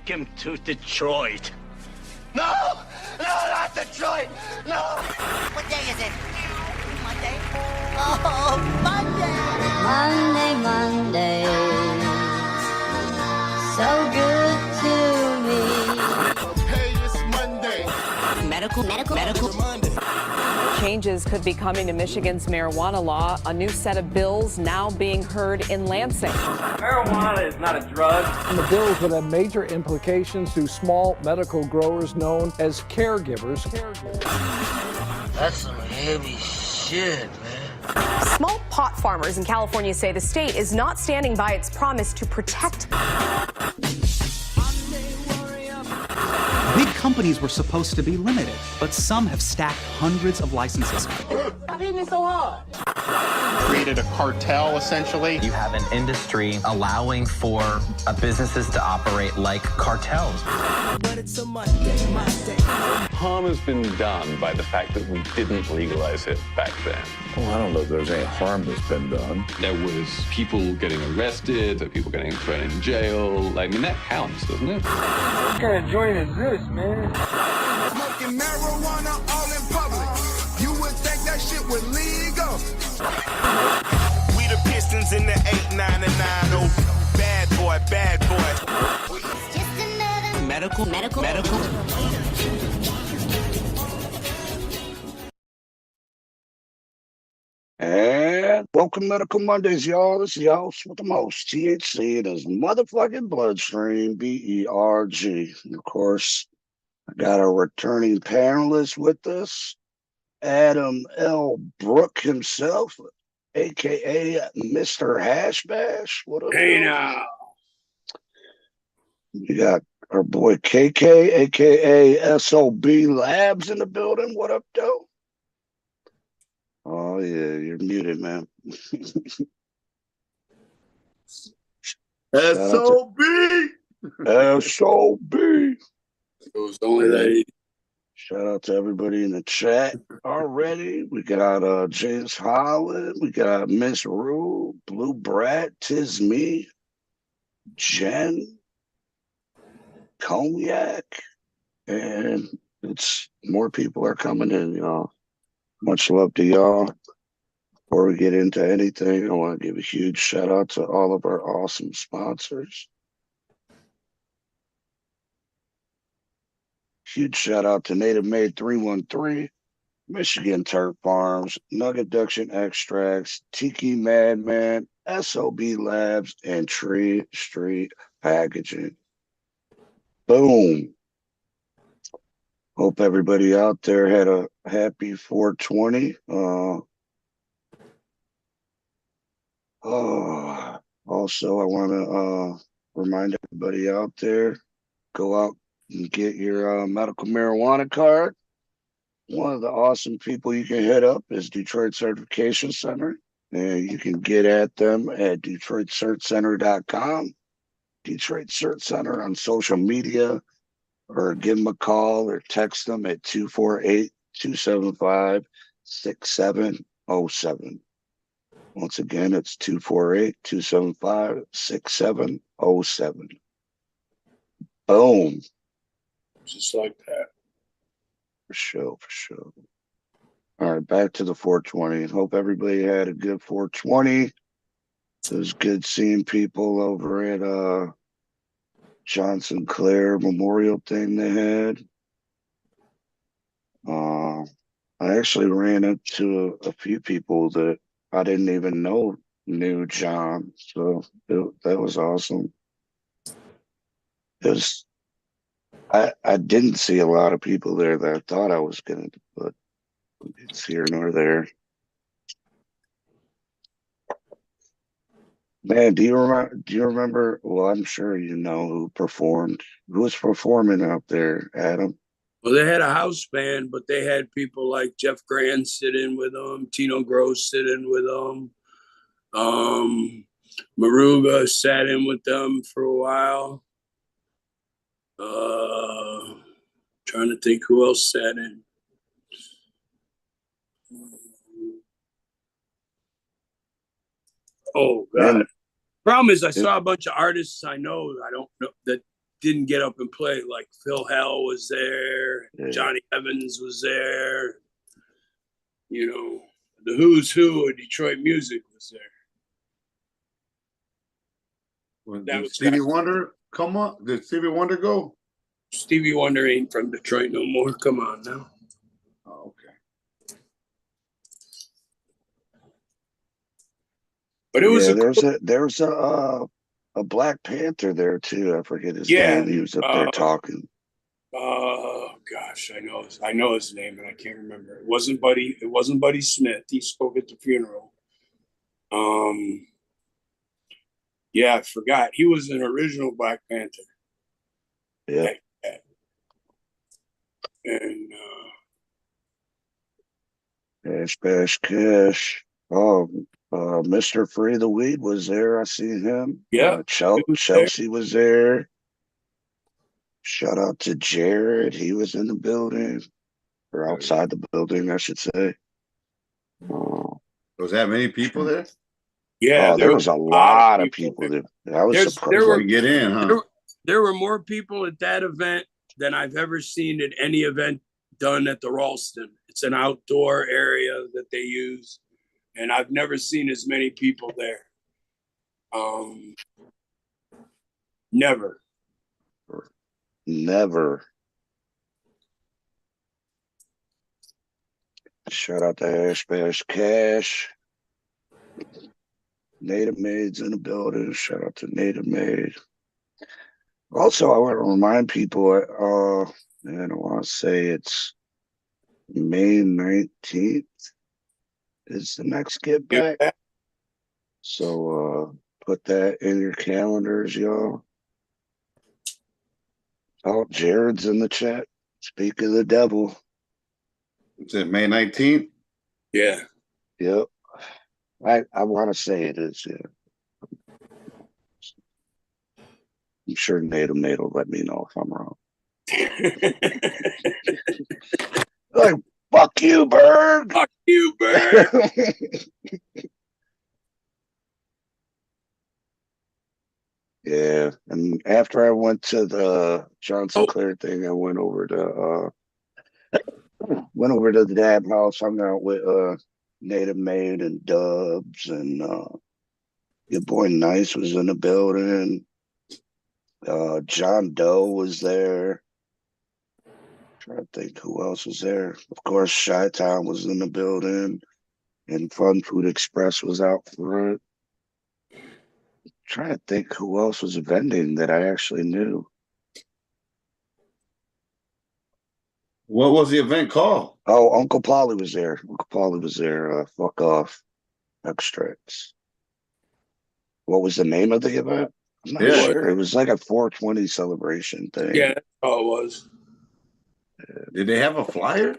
take him to Detroit. No! No, not Detroit! No! What day is it? Monday? Oh, Monday! Monday, so good to me. Hey, it's Monday. Medical Monday. Changes could be coming to Michigan's marijuana law. A new set of bills now being heard in Lansing. Marijuana is not a drug. The bills would have major implications to small medical growers known as caregivers. That's some heavy shit, man. Small pot farmers in California say the state is not standing by its promise to protect. Big companies were supposed to be limited, but some have stacked hundreds of licenses. Stop hitting it so hard. Created a cartel, essentially. You have an industry allowing for businesses to operate like cartels. But it's a Monday. Harm has been done by the fact that we didn't legalize it back then. Well, I don't know if there's any harm that's been done. There was people getting arrested, there were people getting thrown in jail. I mean, that counts, doesn't it? What kind of joint is this, man? Smoking marijuana all in public. You would think that shit was legal. We the Pistons in the 8, 9, and 9. Oh, bad boy, bad boy. It's just another Medical. And welcome Medical Mondays, y'all. This is your host with the most, THC in his motherfucking bloodstream, BERG. And of course, I got a returning panelist with us, Adam L. Brook himself, aka Mr. Hash Bash. What up? Hey now. We got our boy KK, aka SOB Labs in the building. What up, though? Oh yeah, you're muted, man. SOB! SOB. It was only that. Shout out to everybody in the chat already. We got James Holland, we got Miss Rue, Blue Brat, Tis Me, Jen, Cognac, and it's more people are coming in, y'all. Much love to y'all. Before we get into anything, I want to give a huge shout out to all of our awesome sponsors. Huge shout out to Native Made 313, Michigan Turf Farms, Nugget Duction Extracts, Tiki Madman, SOB Labs, and Tree Street Packaging. Boom. Hope everybody out there had a happy 420. Also, I want to remind everybody out there, go out and get your medical marijuana card. One of the awesome people you can hit up is Detroit Certification Center. And you can get at them at DetroitCertCenter.com, Detroit Cert Center on social media, or give them a call or text them at 248-275-6707. Once again, it's 248-275-6707. Boom. Just like that. For sure. All right, back to the 420. Hope everybody had a good 420. It was good seeing people over at Johnson Clare Memorial thing they had. I actually ran into a few people that I didn't even know knew John, so that was awesome. Because I didn't see a lot of people there that I thought I was going to, but it's here nor there. Man, do you remember? Well, I'm sure you know who performed. Who was performing out there, Adam? Well, they had a house band, but they had people like Jeff Grand sit in with them, Tino Gross sit in with them. Maruga sat in with them for a while. Trying to think who else sat in. Oh God! Problem is, I saw a bunch of artists I know. I don't know that didn't get up and play. Like Phil Hell was there, Johnny Evans was there. You know, the who's who of Detroit music was there. Did Stevie Wonder come up? Did Stevie Wonder go? Stevie Wonder ain't from Detroit no more. Come on now. Oh, okay. But it was there's a Black Panther there too. I forget his name. He was up there talking. Oh gosh, I know his name, and I can't remember. It wasn't Buddy Smith. He spoke at the funeral. Yeah, I forgot. He was an original Black Panther. Yeah. And Bash Cash. Oh, Mr. Free the Weed was there. I see him. Yeah. Chelsea was there. Shout out to Jared. He was in the building, or outside the building, I should say. Was that many people there? Yeah, there was a lot of people there. I was surprised to get in, huh? There were more people at that event than I've ever seen at any event done at the Ralston. It's an outdoor area that they use, and I've never seen as many people there. Never. Shout out to Ash Bash Cash. Native Maid's in the building. Shout out to Native Maid. Also, I want to remind people, and I want to say it's May 19th is the next Get Back. So put that in your calendars, y'all. Oh, Jared's in the chat. Speak of the devil. Is it May 19th? Yeah. Yep. I want to say it is, yeah. I'm sure Native Maid will let me know if I'm wrong. Like, fuck you, Berg! Fuck you, Berg! Yeah, and after I went to the John Sinclair thing, I went over to the Dab House, hung out with Native Maid and Dubs, and your boy Nice was in the building. John Doe was there. Trying to think who else was there. Of course, Chi-Town was in the building, and Fun Food Express was out front. Trying to think who else was vending that I actually knew. What was the event called? Oh, Uncle Polly was there. Uncle Polly was there. Fuck Off Extracts. What was the name of the event? I'm not sure. It was like a 420 celebration thing. Yeah, that's all it was. Did they have a flyer?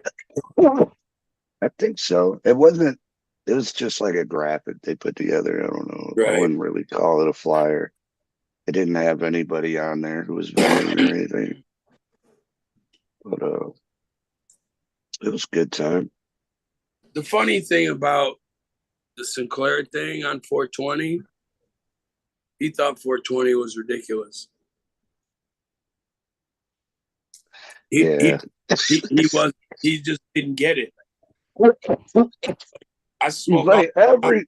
I think so. It wasn't. It was just like a graphic they put together. I don't know. Right. I wouldn't really call it a flyer. It didn't have anybody on there who was vending or anything. But it was a good time. The funny thing about the Sinclair thing on 420, he thought 420 was ridiculous. He just didn't get it. I smoke like every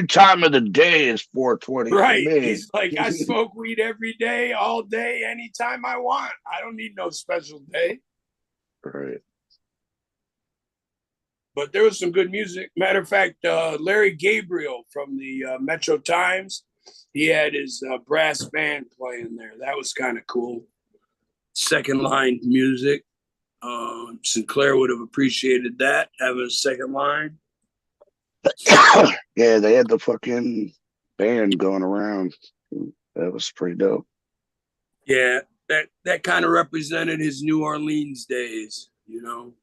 time of the day is 420. Right. He's like, I smoke weed every day, all day, anytime I want. I don't need no special day. Right. But there was some good music. Matter of fact, Larry Gabriel from the Metro Times, he had his brass band playing there. That was kind of cool. Second line music. Sinclair would have appreciated that, having a second line. Yeah, they had the fucking band going around. That was pretty dope. Yeah, that kind of represented his New Orleans days, you know.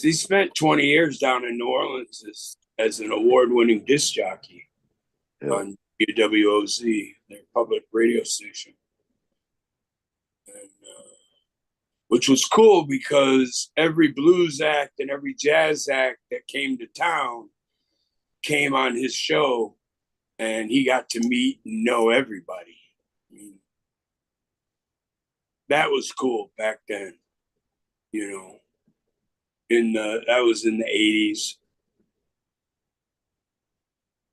He spent 20 years down in New Orleans as an award-winning disc jockey on WWOZ, their public radio station. And, which was cool because every blues act and every jazz act that came to town came on his show, and he got to meet and know everybody. I mean, that was cool back then. You know, that was in the 80s,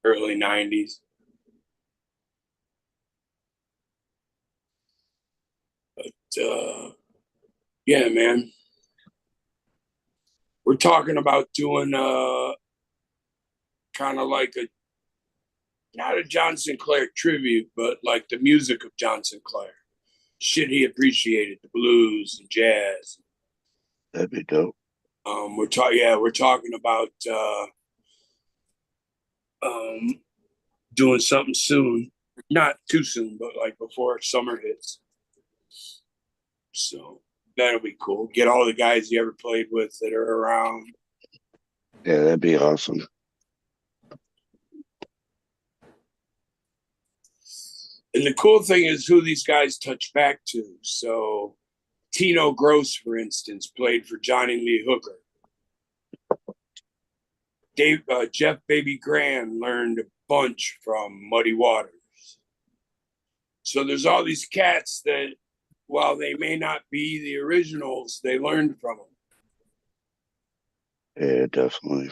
early 90s. But yeah, man. We're talking about doing kind of like not a John Sinclair tribute, but like the music of John Sinclair. Shit he appreciated, the blues and jazz. That'd be dope. We're talking about doing something soon. Not too soon, but like before summer hits. So that'll be cool. Get all the guys you ever played with that are around. Yeah, that'd be awesome. And the cool thing is who these guys touch back to. So Tino Gross, for instance, played for Johnny Lee Hooker. Jeff Baby Grand learned a bunch from Muddy Waters. So there's all these cats that, while they may not be the originals, they learned from them. Yeah, definitely.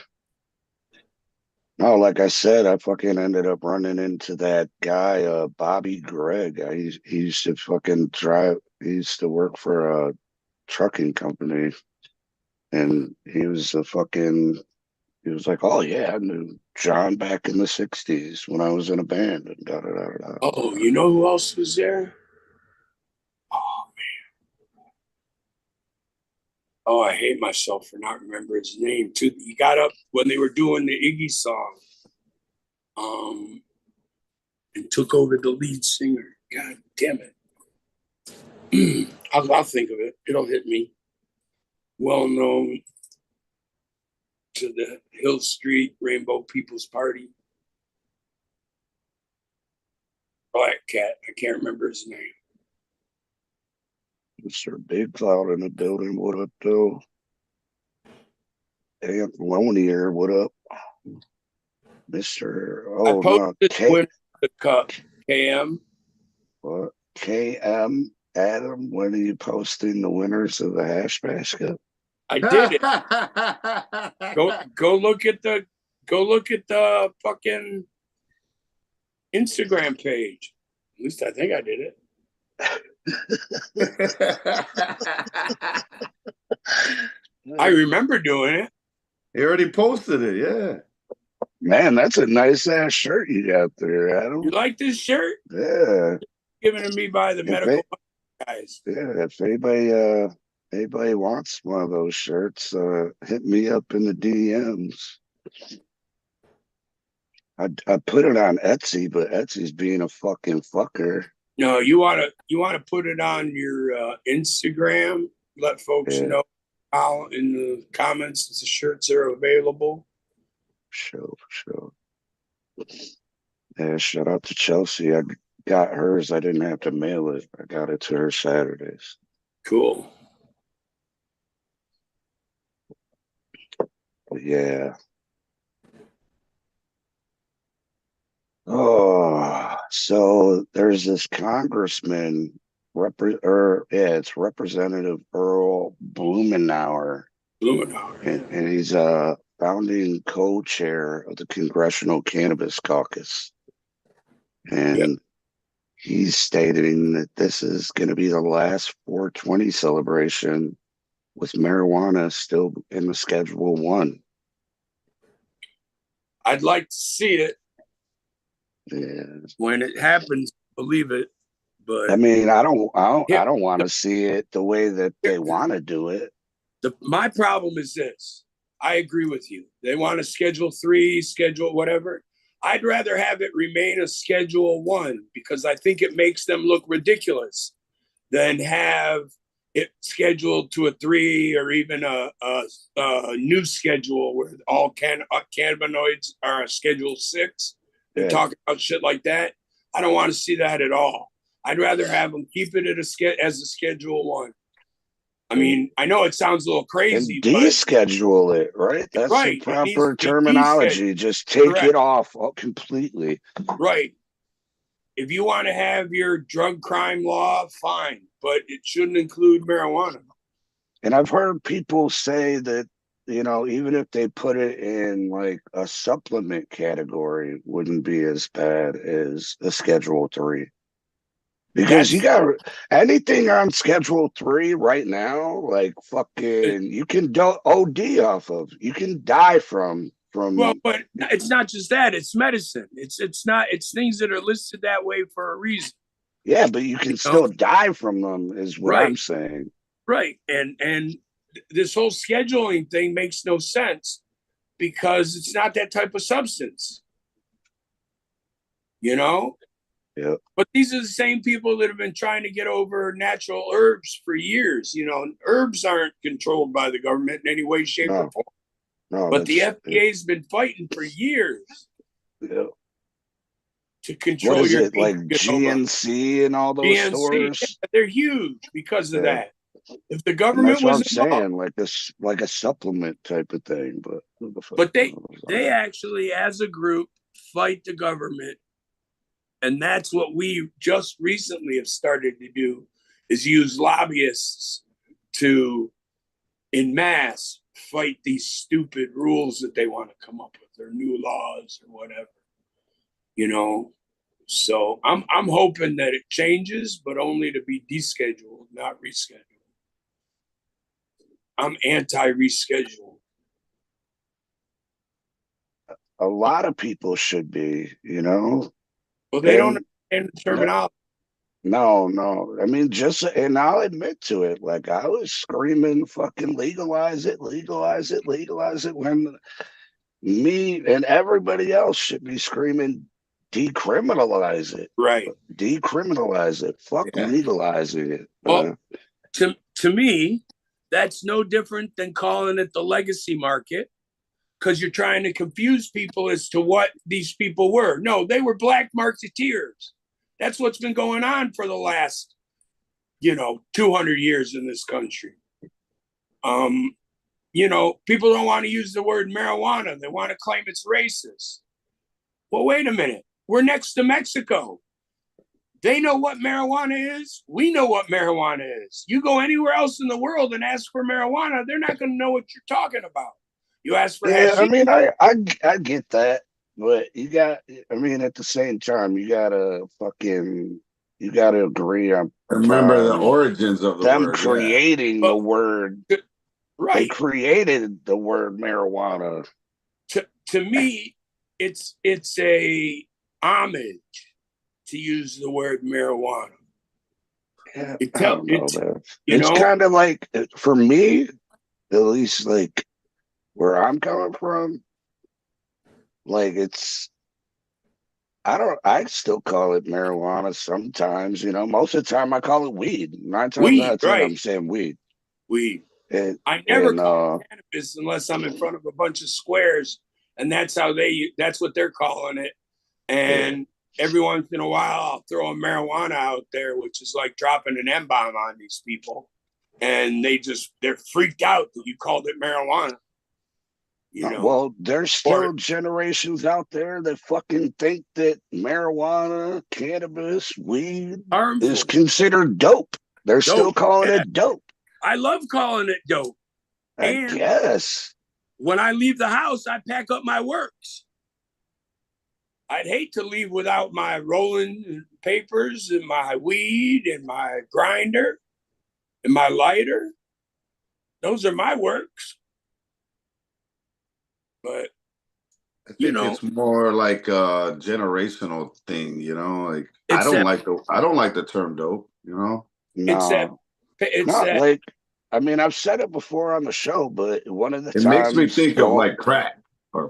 No, like I said, I fucking ended up running into that guy, Bobby Gregg. He used to fucking drive. He used to work for a trucking company, and he was he was like, oh yeah, I knew John back in the 60s when I was in a band. And da da da da. Oh, you know who else was there? Oh man. Oh, I hate myself for not remembering his name too. He got up when they were doing the Iggy song, and took over the lead singer. God damn it. I'll think of it. It'll hit me. Well known to the Hill Street Rainbow People's Party. Black cat. I can't remember his name. Mr. Big Cloud in the building. What up, though? Aunt Lonier, what up? Mr. Oh, I posted no. the cup. KM. What? KM Adam, when are you posting the winners of the hash basket? I did it. Go look at the fucking Instagram page. At least I think I did it. I remember doing it. He already posted it, yeah. Man, that's a nice ass shirt you got there, Adam. You like this shirt? Yeah. Given to me by the medical guys. Yeah, if anybody wants one of those shirts, hit me up in the DMs. I put it on Etsy, but Etsy's being a fucking fucker. No, you wanna put it on your Instagram. Let folks know in the comments that the shirts are available. Sure. Yeah, shout out to Chelsea. I got hers. I didn't have to mail it. I got it to her Saturdays. Cool. But yeah. Oh, so there's this congressman, it's Representative Earl Blumenauer. And he's a founding co-chair of the Congressional Cannabis Caucus. And he's stating that this is going to be the last 420 celebration with marijuana still in the Schedule 1. I'd like to see it. Yeah. When it happens, believe it. But I mean, I don't want to see it the way that they want to do it. My problem is this. I agree with you. They want a Schedule 3, schedule whatever. I'd rather have it remain a Schedule 1 because I think it makes them look ridiculous than have it scheduled to a 3 or even a new schedule where all cannabinoids are a Schedule 6. They're talking about shit like that. I don't want to see that at all. I'd rather have them keep it as a Schedule 1. I mean, I know it sounds a little crazy. And deschedule it, right? That's the proper terminology. Just take it off completely. Right. if you want to have your drug crime law, fine, but it shouldn't include marijuana. And I've heard people say that, you know, even if they put it in like a supplement category, it wouldn't be as bad as a Schedule 3. Because you got anything on Schedule 3 right now, like fucking, you can OD off of. You can die from. Well, but it's not just that; it's medicine. It's things that are listed that way for a reason. Yeah, but you can still die from them, is what I'm saying. Right, and this whole scheduling thing makes no sense because it's not that type of substance. You know. Yeah. But these are the same people that have been trying to get over natural herbs for years. You know, herbs aren't controlled by the government in any way, shape, or form. No, but the FDA's been fighting for years to control what is your it, like GNC and all those GNC, stores. yeah, they're huge because of that. If the government that's what I'm was saying, like a supplement type of thing, but they actually, as a group, fight the government. And that's what we just recently have started to do, is use lobbyists to, in mass, fight these stupid rules that they want to come up with, or new laws or whatever. You know, so I'm hoping that it changes, but only to be descheduled, not rescheduled. I'm anti-reschedule. A lot of people should be, you know. Well, they don't understand the terminology. No. I mean, and I'll admit to it. Like, I was screaming, fucking legalize it, legalize it, legalize it, when me and everybody else should be screaming, decriminalize it. Right. Decriminalize it. Fuck legalizing it. Well, to me, that's no different than calling it the legacy market, because you're trying to confuse people as to what these people were. No, they were black marketeers. That's what's been going on for the last, 200 years in this country. People don't want to use the word marijuana. They want to claim it's racist. Well, wait a minute. We're next to Mexico. They know what marijuana is. We know what marijuana is. You go anywhere else in the world and ask for marijuana, they're not going to know what you're talking about. You ask for I mean, I get that, but at the same time, you gotta agree on remember the origins of them word, creating the word. Right. They created the word marijuana. To me, it's a homage to use the word marijuana. Yeah, it's kind of like, for me, at least, like, where I'm coming from, like, I still call it marijuana sometimes, most of the time I call it weed. 9 times out of 10, I'm saying weed. Weed. I never call it cannabis unless I'm in front of a bunch of squares, and that's what they're calling it. And every once in a while, I'll throw a marijuana out there, which is like dropping an M-bomb on these people. And they're freaked out that you called it marijuana. Well, there's still generations out there that fucking think that marijuana, cannabis, weed is considered dope. They're still calling it dope. I love calling it dope. I guess. When I leave the house, I pack up my works. I'd hate to leave without my rolling papers and my weed and my grinder and my lighter. Those are my works. But I think it's more like a generational thing, like I don't like the term dope, No. Like, I've said it before on the show, but one of the times makes me think of like crack.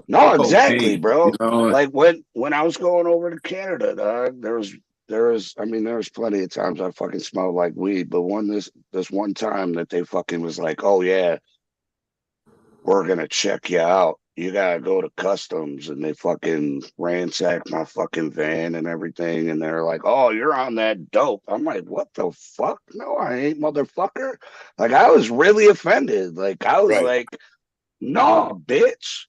Exactly, bro. Like when I was going over to Canada, there was plenty of times I fucking smelled like weed, but this one time that they fucking was like, oh yeah, we're gonna check you out. You gotta go to customs, and they fucking ransacked my fucking van and everything, and they're like, oh, you're on that dope. I'm like, what the fuck? No, I ain't, motherfucker. Like, I was really offended. Like, I was like, no, bitch.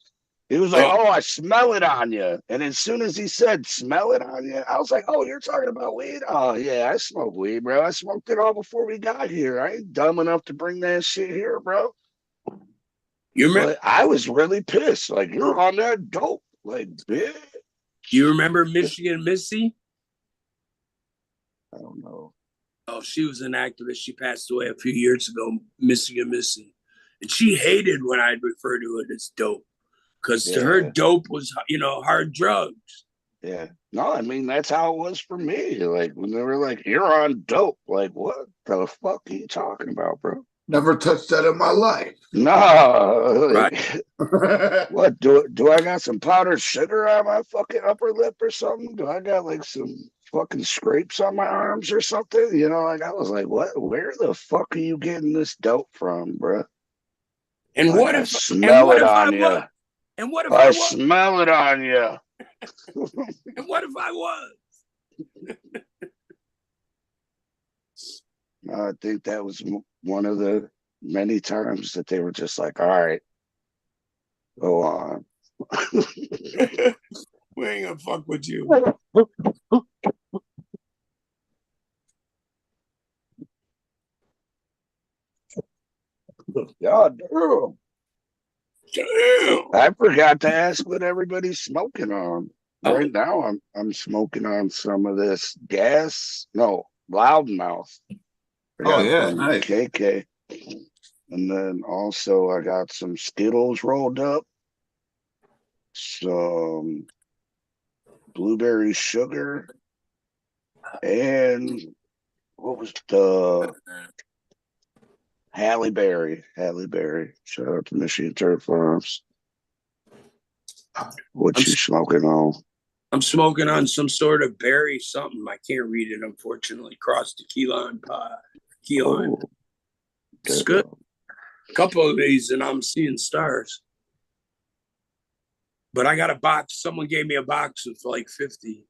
He was like, "Oh, I smell it on you." And as soon as he said "smell it on you," I was like, "Oh, you're talking about weed? Oh yeah, I smoke weed, bro. I smoked it all before we got here. I ain't dumb enough to bring that shit here, bro." You remember? But I was really pissed. Like, you're on that dope, like, bitch. You remember Michigan Missy? I don't know. Oh, she was an activist. She passed away a few years ago, Michigan Missy, and she hated when I'd refer to it as dope. Because to her, dope was, hard drugs. Yeah. No, I mean, that's how it was for me. Like, when they were like, "You're on dope." Like, what the fuck are you talking about, bro? Never touched that in my life. No. Right. What, do I got some powdered sugar on my fucking upper lip or something? Do I got, like, some fucking scrapes on my arms or something? Like, I was like, what? Where the fuck are you getting this dope from, bro? And like, what I if smell it on you? And what if I was? smell it on you. And what if I was? I think that was one of the many times that they were just like, "All right, go on." We ain't gonna fuck with you. God damn. I forgot to ask what everybody's smoking on. Right now, I'm smoking on some of this loudmouth. Nice. KK. And then also I got some Skittles rolled up, some blueberry sugar, and what was the Halle Berry. Shout out to Michigan Turf Farms. What you smoking on? I'm smoking on some sort of berry something. I can't read it, unfortunately. Cross the key lime pie. Key lime. It's good. A couple of these and I'm seeing stars. But I got a box. Someone gave me a box of like 50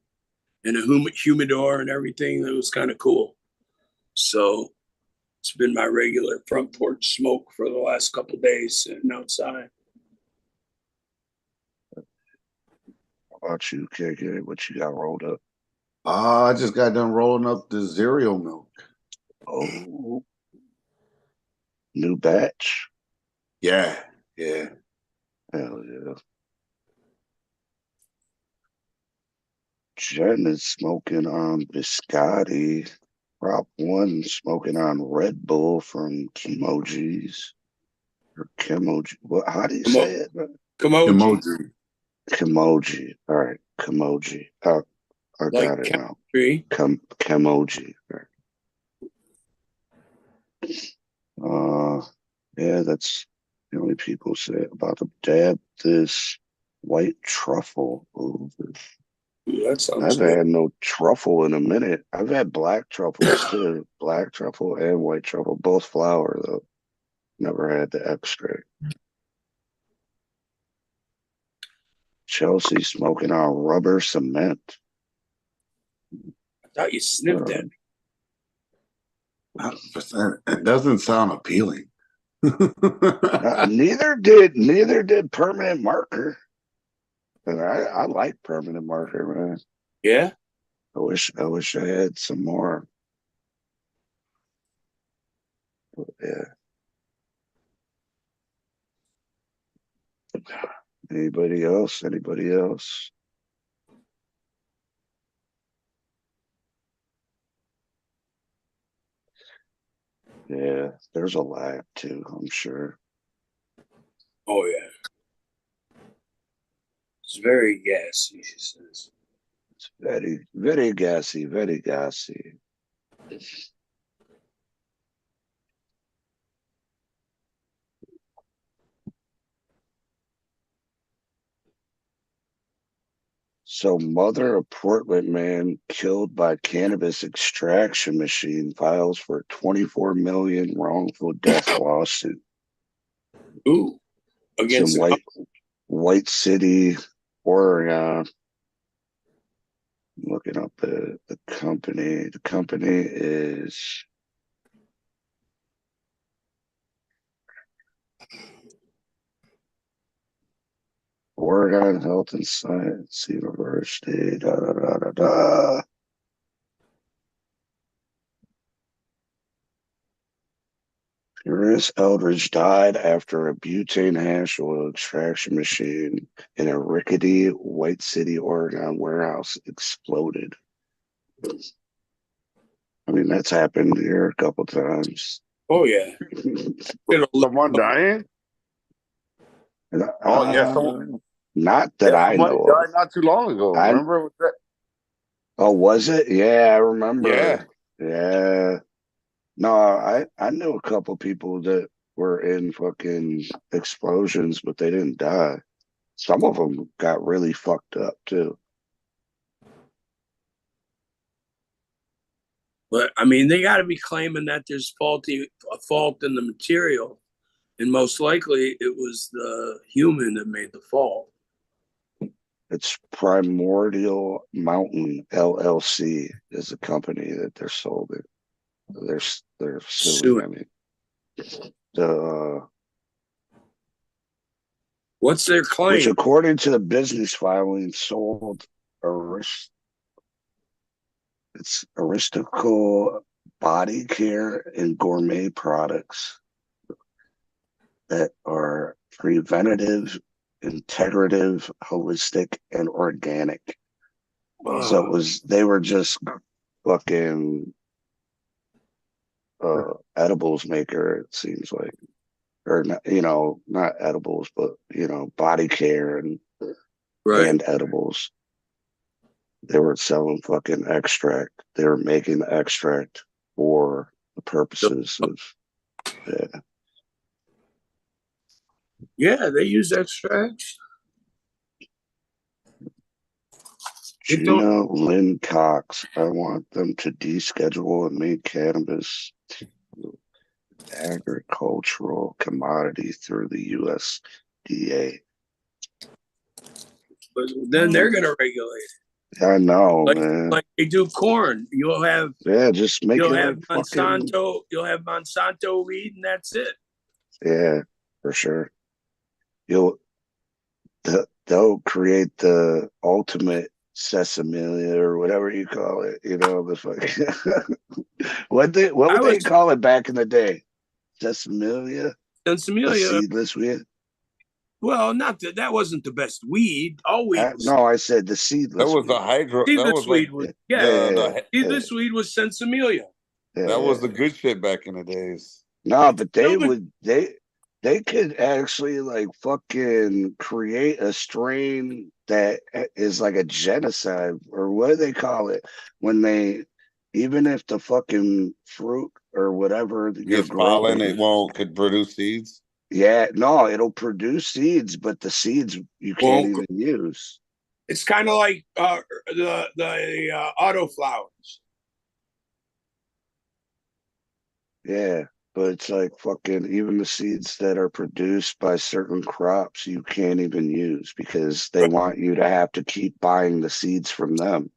and a humidor and everything. That was kind of cool. So it's been my regular front porch smoke for the last couple of days sitting outside. How about you, KK? What you got rolled up? I just got done rolling up the cereal milk. Oh, new batch? Yeah. Hell yeah. Jen is smoking on biscotti. Prop 1 smoking on Red Bull from Kimoji's. Or Kimoji. What? How do you say it? Kimoji. Kimoji. All right. Kimoji. I got it now. Kimoji. Yeah, that's the only people say about to dab this white truffle. Ooh, that sounds I've good. had no truffle in a minute. I've had black truffles too. Black truffle and white truffle, both flour though. Never had the extract. Chelsea smoking on rubber cement. I thought you sniffed it. It doesn't sound appealing. Neither did permanent marker. And I like permanent marker, man. Yeah. I wish I had some more. But yeah. Anybody else? Yeah, there's a lag too, I'm sure. Oh yeah. It's very gassy, she says. It's very, very gassy, very gassy. So mother of Portland man killed by cannabis extraction machine files for 24 million wrongful death lawsuit. Ooh. Against White City, Oregon. Looking up the company. The company is Oregon Health and Science University. Da da da da da. Chris Eldridge died after a butane hash oil extraction machine in a rickety White City, Oregon warehouse exploded. I mean, that's happened here a couple times. Oh yeah. Someone dying? Oh yeah, not that I somebody know died of. not too long ago. Remember with that? Oh, was it? Yeah, I remember. Yeah. Yeah. No, I knew a couple people that were in fucking explosions, but they didn't die. Some of them got really fucked up too. But I mean, they got to be claiming that there's a fault in the material, and most likely it was the human that made the fault. It's Primordial Mountain LLC is a company that they're sold it. They're suing. I mean, what's their claim? Which, according to the business filing, sold it's Aristocle body care and gourmet products that are preventative, integrative, holistic, and organic. So they were just fucking edibles maker, it seems like. Or not, not edibles, but body care and edibles. They were selling fucking extract. They were making the extract for the purposes of Yeah, they use extracts. Gina Lynn Cox. I want them to deschedule and make cannabis agricultural commodity through the USDA. But then they're going to regulate it. I know, man. Like they do corn. You'll have just make you'll it have like Monsanto. fucking... You'll have Monsanto weed, and that's it. Yeah, for sure. They'll create the ultimate sesame or whatever you call it. The fucking what would they call it back in the day? Sesame. Seedless weed. Well, not that wasn't the best weed. All weed. No, I said the seedless. That was the hydro. Seedless weed. Seedless weed was Sensimilia. That was the good shit back in the days. No, but they could actually like fucking create a strain that is like a genocide, or what do they call it when they, even if the fucking fruit or whatever gets pollen, it could produce seeds. Yeah, no, it'll produce seeds, but the seeds you can't even use. It's kind of like the auto flowers. Yeah, but it's like fucking even the seeds that are produced by certain crops you can't even use because they want you to have to keep buying the seeds from them.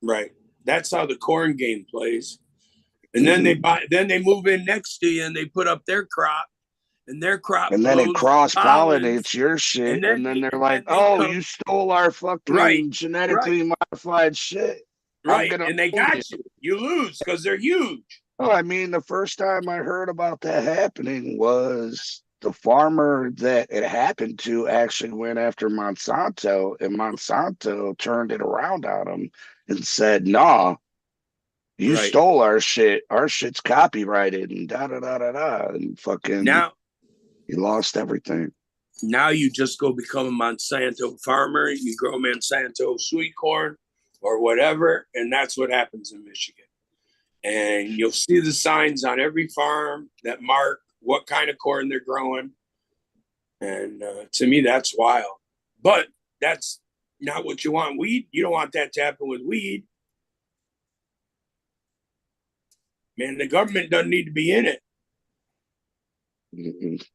Right. That's how the corn game plays. And then they move in next to you and they put up their crop. And their crop, and then it cross pollinates your shit, and then they're like, "Oh, you stole our fucking genetically modified shit." Right, and they got you. You lose because they're huge. Oh, I mean, the first time I heard about that happening was the farmer that it happened to actually went after Monsanto, and Monsanto turned it around on him and said, "Nah, you stole our shit. Our shit's copyrighted," and da da da da da, and fucking now. He lost everything. Now you just go become a Monsanto farmer. You grow Monsanto sweet corn or whatever, and that's what happens in Michigan. And you'll see the signs on every farm that mark what kind of corn they're growing. And to me, that's wild. But that's not what you want. Weed, you don't want that to happen with weed. Man, the government doesn't need to be in it. Mm-mm.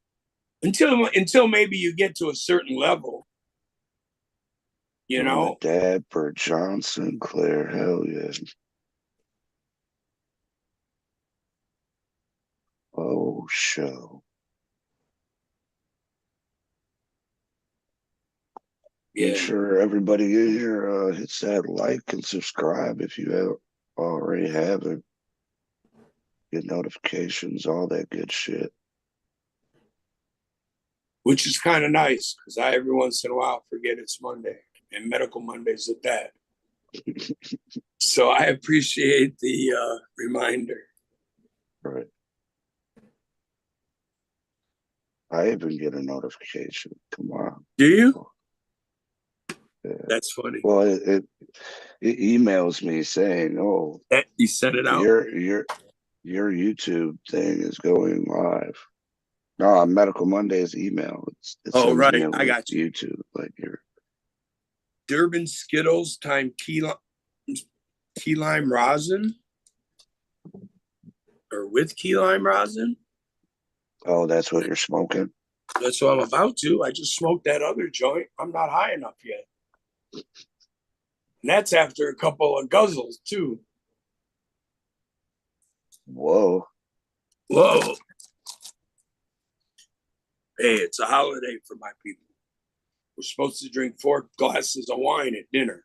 Until maybe you get to a certain level, Dad for Johnson, Claire, hell yeah. Oh, show. Make sure everybody in here hits that like and subscribe if you already haven't. Get notifications, all that good shit. Which is kind of nice because I every once in a while forget it's Monday and Medical Mondays at that. So I appreciate the reminder. Right. I even get a notification. Come on. Do you? Yeah. That's funny. Well, it emails me saying, "Oh, you sent it out. Your YouTube thing is going live." No, on Medical Monday's email. It Oh, sends right. me a I link got to YouTube. Like your Durban Skittles time key lime rosin, or with key lime rosin. Oh, that's what you're smoking? That's what I'm about to. I just smoked that other joint. I'm not high enough yet. And that's after a couple of guzzles, too. Whoa. Whoa. Hey, it's a holiday for my people. We're supposed to drink 4 glasses of wine at dinner.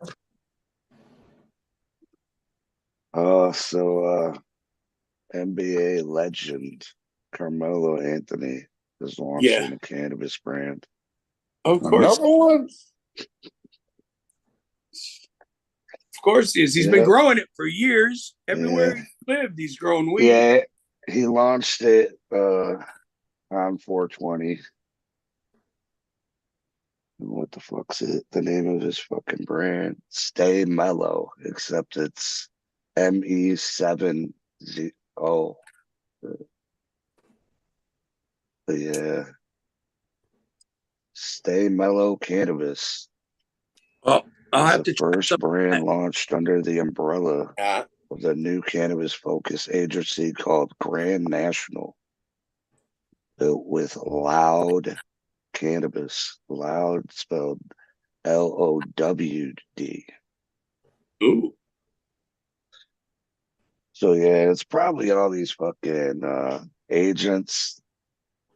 So NBA legend Carmelo Anthony is launching a cannabis brand. Of course. Another one? Of course he is. He's been growing it for years. Everywhere he's lived, he's grown weed. Yeah, he launched it on 420. What the fuck's it? The name of his fucking brand? Stay Mellow, except it's ME70. Yeah. Stay Mellow Cannabis. Oh, I'll have the to first brand launched under the umbrella of the new cannabis-focused agency called Grand National, built with Loud Cannabis. Loud spelled LOWD. Ooh. So yeah, it's probably all these fucking agents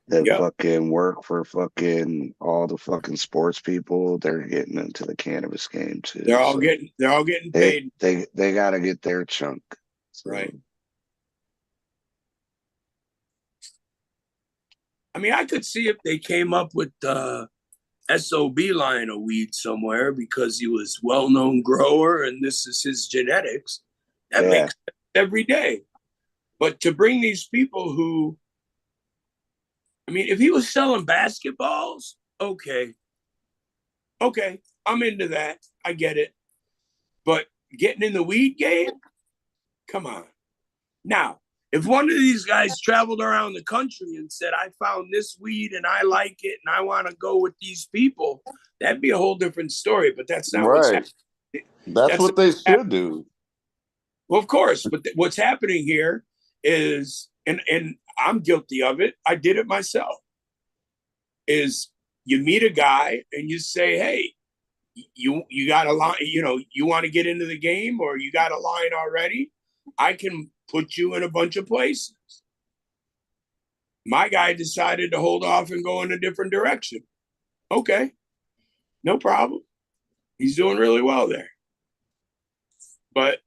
that fucking work for fucking all the fucking sports people. They're getting into the cannabis game too. They're all getting paid. They gotta get their chunk. So. Right. I mean, I could see if they came up with the SOB line of weed somewhere because he was well-known grower and this is his genetics. That makes sense every day. But to bring these people who, I mean, if he was selling basketballs, okay, I'm into that. I get it. But getting in the weed game, come on. Now, if one of these guys traveled around the country and said, I found this weed and I like it and I want to go with these people, that'd be a whole different story. But that's not what's happening. That's what they should do. Well, of course. But what's happening here is, and I'm guilty of it, I did it myself, is you meet a guy and you say, hey, you got a line, you want to get into the game or you got a line already? I can put you in a bunch of places. My guy decided to hold off and go in a different direction. Okay, no problem. He's doing really well there. But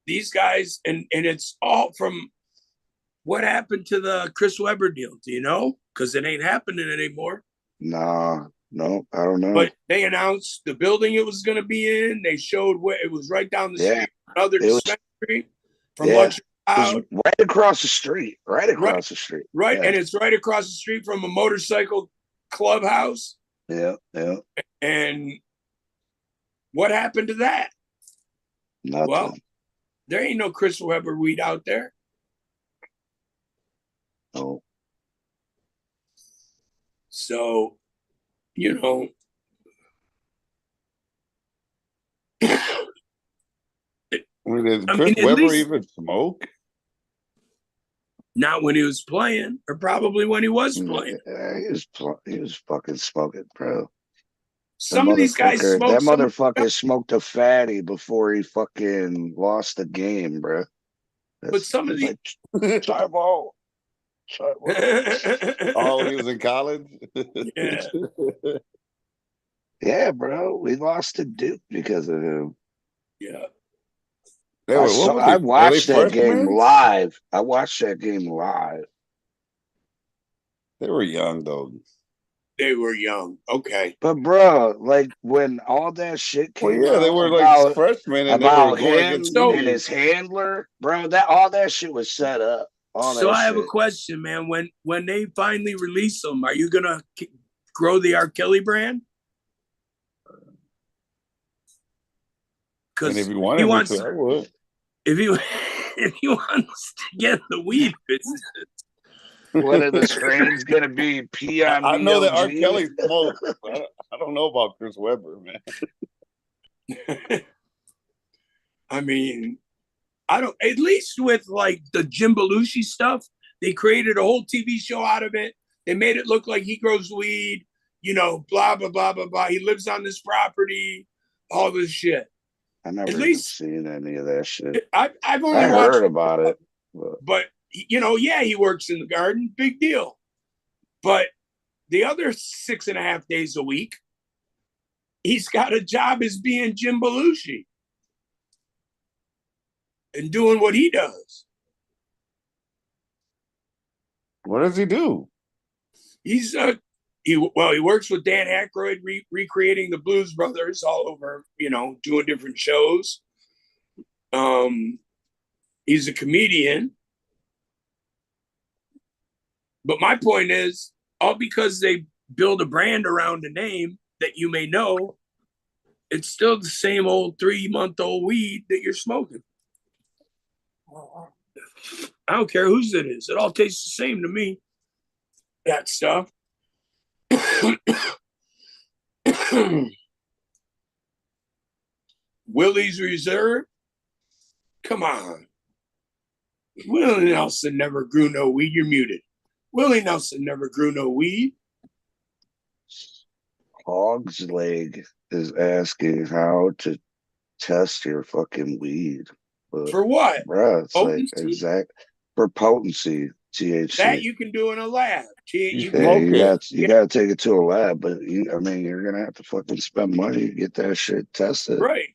these guys, and it's all from what happened to the Chris Webber deal. Do you know? Because it ain't happening anymore. No, I don't know. But they announced the building it was going to be in. They showed where it was right down the street. Another dispensary from Luxury Cloud. Right across the street. Right across the street. Right. And it's right across the street from a motorcycle clubhouse. Yeah. And what happened to that? Nothing. Well, there ain't no Chris Webber weed out there. Oh. So, Did Chris Webber even smoke? Not when he was playing, or probably when he was playing. He was fucking smoking, bro. Some of these guys smoke. That motherfucker smoked a fatty before he fucking lost the game, bro. But some of these Charbol. Oh, he was in college. Yeah. Yeah, bro. We lost to Duke because of him. Yeah. I watched that game live. I watched that game live. They were young though. They were young. Okay. But bro, like when all that shit came out, they were about, like freshmen and about they were going him against and his handler, bro, that all that shit was set up. So I have a question, man. When they finally release them, are you gonna grow the R. Kelly brand? Because if he wanted me to, I would. If he wants to get the weed business. What are the strains gonna be? Peon. I know that R. Kelly smoked. I don't know about Chris Webber, man. I mean, I don't. At least with like the Jim Belushi stuff, they created a whole TV show out of it. They made it look like he grows weed. You know, blah blah blah blah blah. He lives on this property. All this shit. I never seen any of that shit. I've only watched heard about it, but you know, yeah, he works in the garden, big deal. But the other 6.5 days a week, he's got a job as being Jim Belushi and doing what he does. What does he do? He's he works with Dan Aykroyd, recreating the Blues Brothers all over, you know, doing different shows. He's a comedian. But my point is, all because they build a brand around a name that you may know, it's still the same old 3-month-old weed that you're smoking. I don't care whose it is. It all tastes the same to me. That stuff. Willie's Reserve? Come on. Willie Nelson never grew no weed. You're muted. Willie Nelson never grew no weed. Hog's Leg is asking how to test your fucking weed. But, for what? Bro, it's potency? Like for potency, THC. That you can do in a lab. You got to take it to a lab, but you're gonna have to fucking spend money to get that shit tested, right?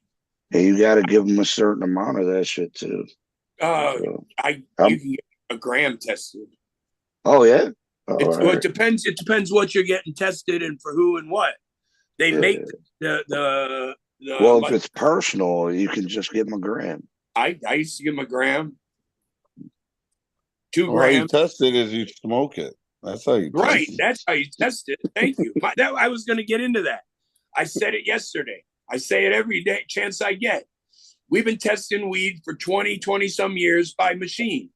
And you got to give them a certain amount of that shit too. You can get a gram tested. Oh yeah. It depends. It depends what you're getting tested and for who and what. They make the. Well, if it's personal, you can just give them a gram. I used to give them a gram. 2 grams. How you test it is you smoke it. That's how you test right. it. That's how you test it. Thank you. I was going to get into that. I said it yesterday. I say it every day chance I get. We've been testing weed for 20 some years by machine.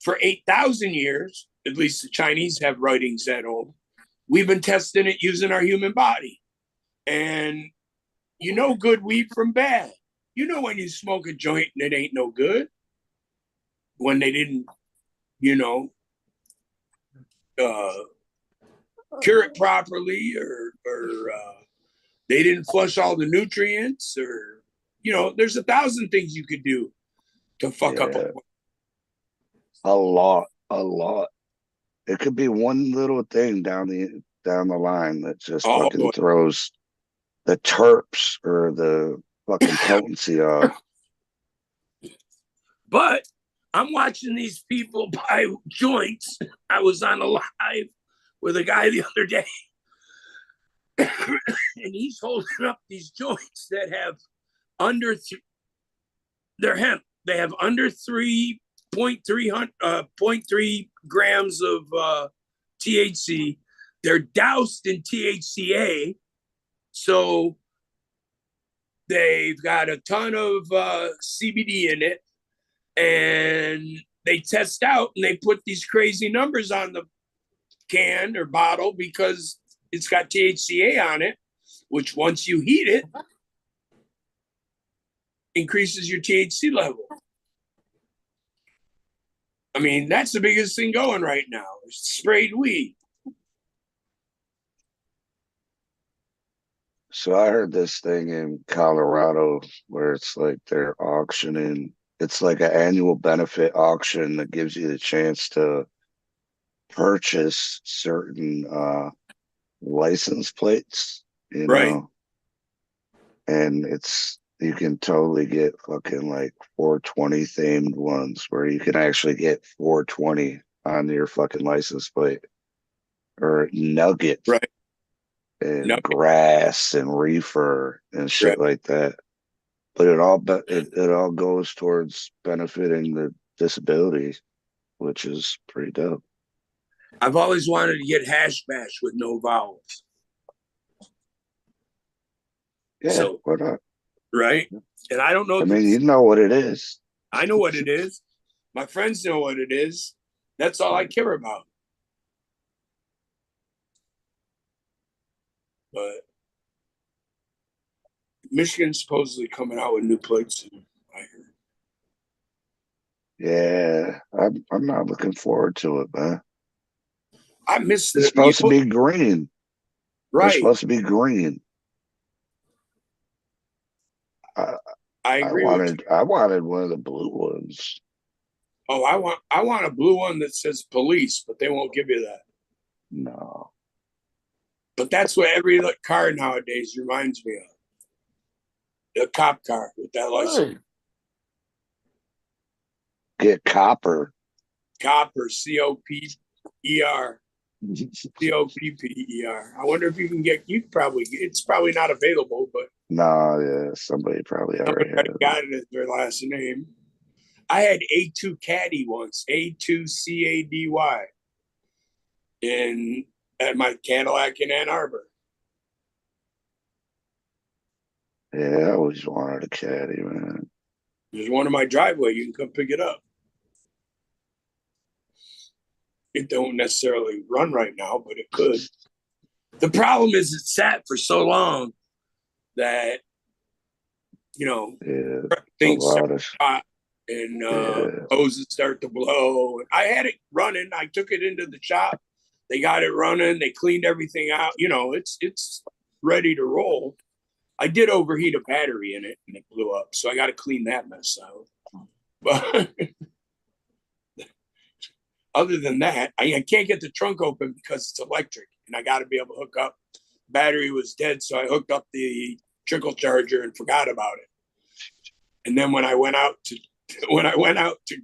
For 8,000 years, at least the Chinese have writings that old, we've been testing it using our human body. And you know good weed from bad. You know when you smoke a joint and it ain't no good. When they didn't, cure it properly or they didn't flush all the nutrients or, there's 1,000 things you could do to fuck up a lot. It could be one little thing down the line that just fucking throws the terps or the fucking potency off. But I'm watching these people buy joints. I was on a live with a guy the other day, and he's holding up these joints that have they're hemp. They have under 0.3 grams of THC. They're doused in THCA, so they've got a ton of CBD in it, and they test out and they put these crazy numbers on the can or bottle because it's got THCA on it, which once you heat it, increases your THC level. I mean, that's the biggest thing going right now. Sprayed weed. So I heard this thing in Colorado where it's like they're auctioning. It's like an annual benefit auction that gives you the chance to purchase certain license plates you Right. know, and you can totally get fucking like 420 themed ones where you can actually get 420 on your fucking license plate, or nugget, Right. and Nugget. grass and reefer and shit Right. like that. But it all goes towards benefiting the disability, which is pretty dope. I've always wanted to get hash bash with no vowels. Yeah, So, why not? right? And I don't know. I mean, you know what it is. I know what it is. My friends know what it is. That's all I care about. But Michigan's supposedly coming out with new plates soon, I heard. Yeah, I'm not looking forward to it, man. I missed It's it. supposed to be green. Right. It's supposed to be green. I agree with you. I wanted one of the blue ones. Oh, I want a blue one that says police, but they won't give you that. No. But that's what every car nowadays reminds me of. The cop car with that license. Get copper. Copper, C-O-P-E-R. C-O-P-P-E-R. I wonder if you can get, it's probably not available, but No, yeah, somebody probably already had it. got it as their last name. I had A2 Caddy once, A2CADY, at my Cadillac in Ann Arbor. Yeah, I always wanted a caddy, man. There's one in my driveway. You can come pick it up. It don't necessarily run right now, but it could. The problem is it sat for so long that, things start hot and hoses start to blow. I had it running. I took it into the shop. They got it running. They cleaned everything out. It's ready to roll. I did overheat a battery in it and it blew up. So I got to clean that mess out. But other than that, I can't get the trunk open because it's electric and I got to be able to hook up. Battery was dead. So I hooked up the trickle charger and forgot about it. And then when I went out to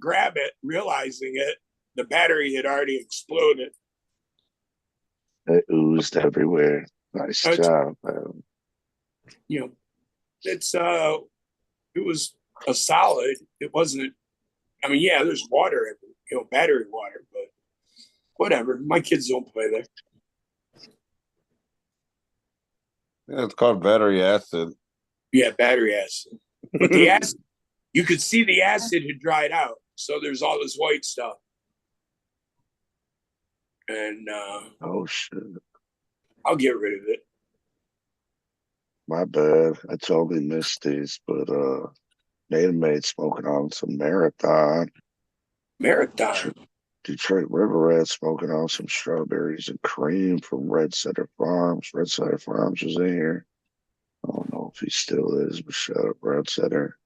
grab it, realizing it, the battery had already exploded. It oozed everywhere. Nice job, man. It was a solid. It wasn't. I mean, yeah, there's water, battery water, but whatever. My kids don't play there. Yeah, it's called battery acid. Yeah, battery acid. But the acid, you could see the acid had dried out. So there's all this white stuff. And oh shit. I'll get rid of it. My bad. I totally missed these, but Native made smoking on some Marathon. Detroit River Rat smoking on some strawberries and cream from Red Setter Farms. Red Setter Farms was in here. I don't know if he still is, but shout out Red Setter.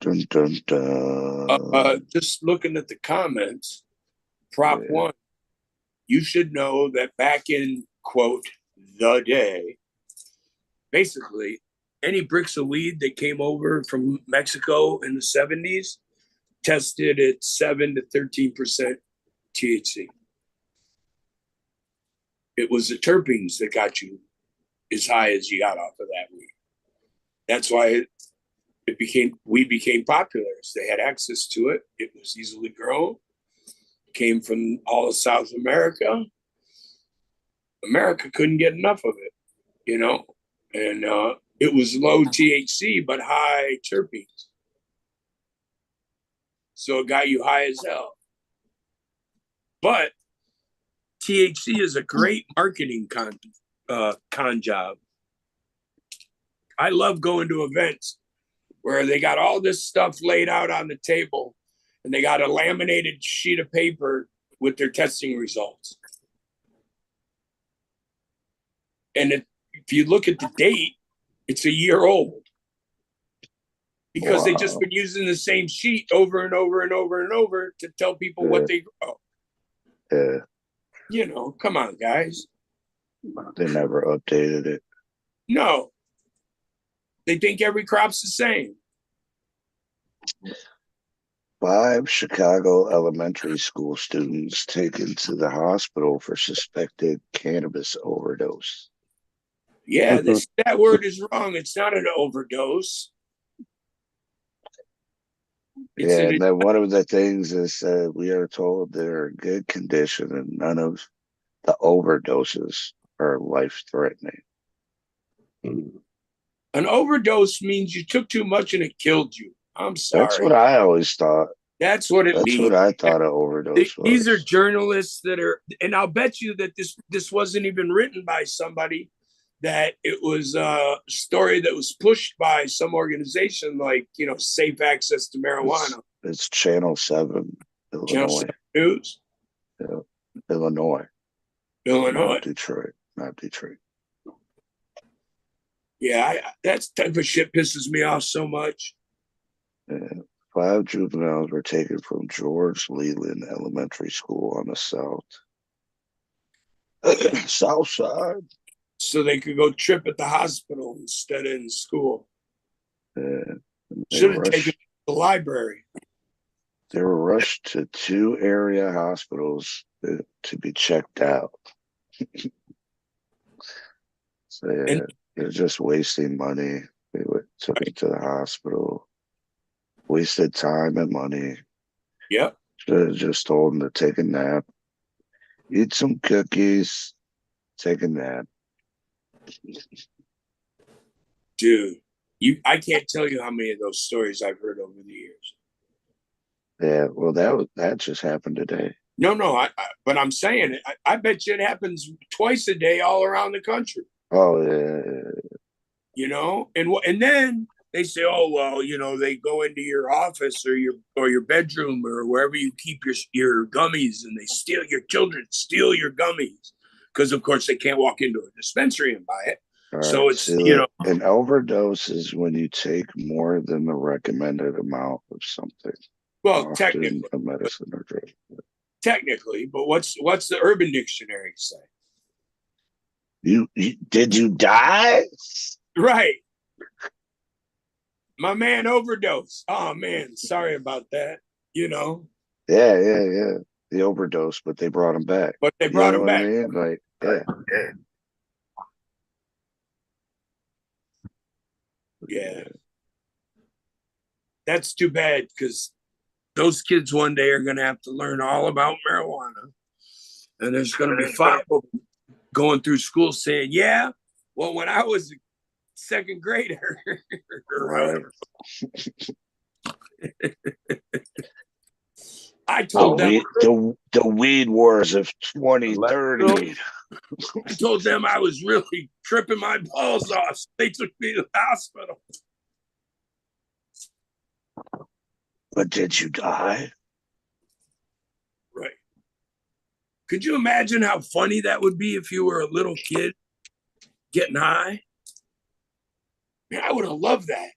Dun, dun, dun. Just looking at the comments, Prop 1, you should know that back in, quote, the day, basically, any bricks of weed that came over from Mexico in the 70s tested at 7 to 13% THC. It was the terpenes that got you as high as you got off of that weed. That's why weed became popular. They had access to it. It was easily grown. Came from all of South America. America couldn't get enough of it, and it was low THC but high terpenes. So it got you high as hell. But THC is a great marketing con job. I love going to events where they got all this stuff laid out on the table and they got a laminated sheet of paper with their testing results. And if you look at the date, it's a year old because they've just been using the same sheet over and over and over and over to tell people what they grow. Yeah. You know, come on, guys. They never updated it. No. They think every crop's the same. 5 Chicago elementary school students taken to the hospital for suspected cannabis overdose. Yeah, that word is wrong. It's not an overdose. Yeah, and then one of the things is we are told they're in good condition and none of the overdoses are life-threatening. An overdose means you took too much and it killed you. I'm sorry. That's what I always thought. That's what it means. That's what I thought an overdose was. These are journalists that are, and I'll bet you that this wasn't even written by somebody, that it was a story that was pushed by some organization like, you know, Safe Access to Marijuana. It's Channel 7, Illinois. Channel 7 News? Yeah. Illinois. Illinois. Not Detroit. Yeah, that type of shit pisses me off so much. Yeah. 5 juveniles were taken from George Leland Elementary School on the south side. So they could go trip at the hospital instead of in school. Yeah. Should have taken the library. They were rushed to 2 area hospitals to be checked out. So yeah, they're just wasting money. They took it to the hospital, wasted time and money. Yep. Should have just told them to take a nap, eat some cookies, take a nap. Dude, I can't tell you how many of those stories I've heard over the years. Yeah, well, that just happened today. No, but I'm saying it. I bet you it happens twice a day all around the country. Oh yeah. You know, and then they say, oh well, you know, they go into your office or your bedroom or wherever you keep your gummies, and your children steal your gummies because of course they can't walk into a dispensary and buy it. So it's, you know, an overdose is when you take more than the recommended amount of something. Well, technically, a medicine or drug. Technically, but what's the Urban Dictionary say? Did you die? Right. My man overdosed. Oh man, sorry about that. You know. Yeah. The overdose, but they brought him back. But they brought him back. I mean? Like, yeah. Yeah. That's too bad because those kids one day are going to have to learn all about marijuana. And there's going to be 5 of them going through school saying, yeah, well, when I was a second grader. Right. I told them the weed wars of 2030. I told them I was really tripping my balls off. So they took me to the hospital. But did you die? Right. Could you imagine how funny that would be if you were a little kid getting high? Man, I would have loved that.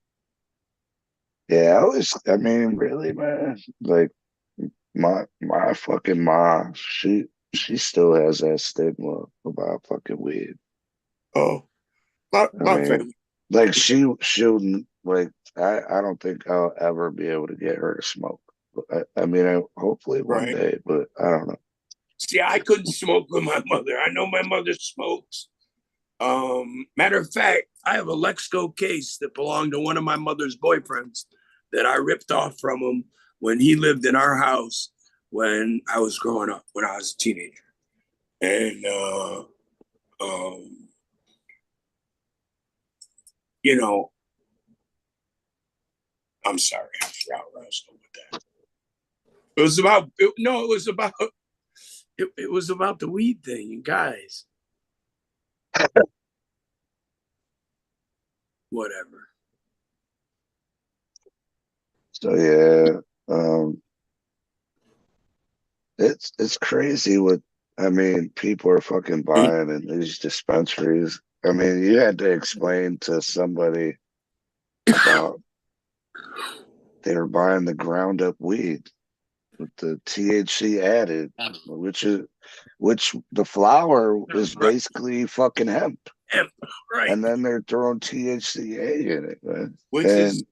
Yeah, I mean, really, man. Like my fucking mom, she still has that stigma about fucking weed. Oh, my family. Like she'll like I don't think I'll ever be able to get her to smoke. I mean, hopefully one day, but I don't know. See, I couldn't smoke with my mother. I know my mother smokes. Matter of fact, I have a Lexco case that belonged to one of my mother's boyfriends that I ripped off from him when he lived in our house when I was growing up, when I was a teenager. And, you know, I'm sorry, I forgot where I was going with that. It was about the weed thing, you guys. Whatever. So yeah, it's crazy what people are fucking buying in these dispensaries. I mean, you had to explain to somebody about they were buying the ground up weed. with the THC added, which the flower is basically fucking hemp. Hemp, right. And then they're throwing THCA in it, man. Which is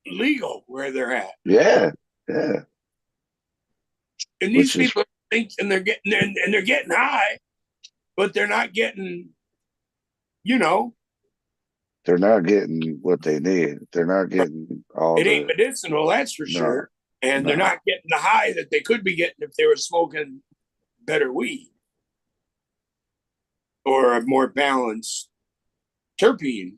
legal where they're at. Yeah, yeah. And these people think, and they're getting high, but they're not getting, you know. They're not getting what they need. They're not getting all. It ain't medicinal, that's for sure. And they're not getting the high that they could be getting if they were smoking better weed or a more balanced terpene.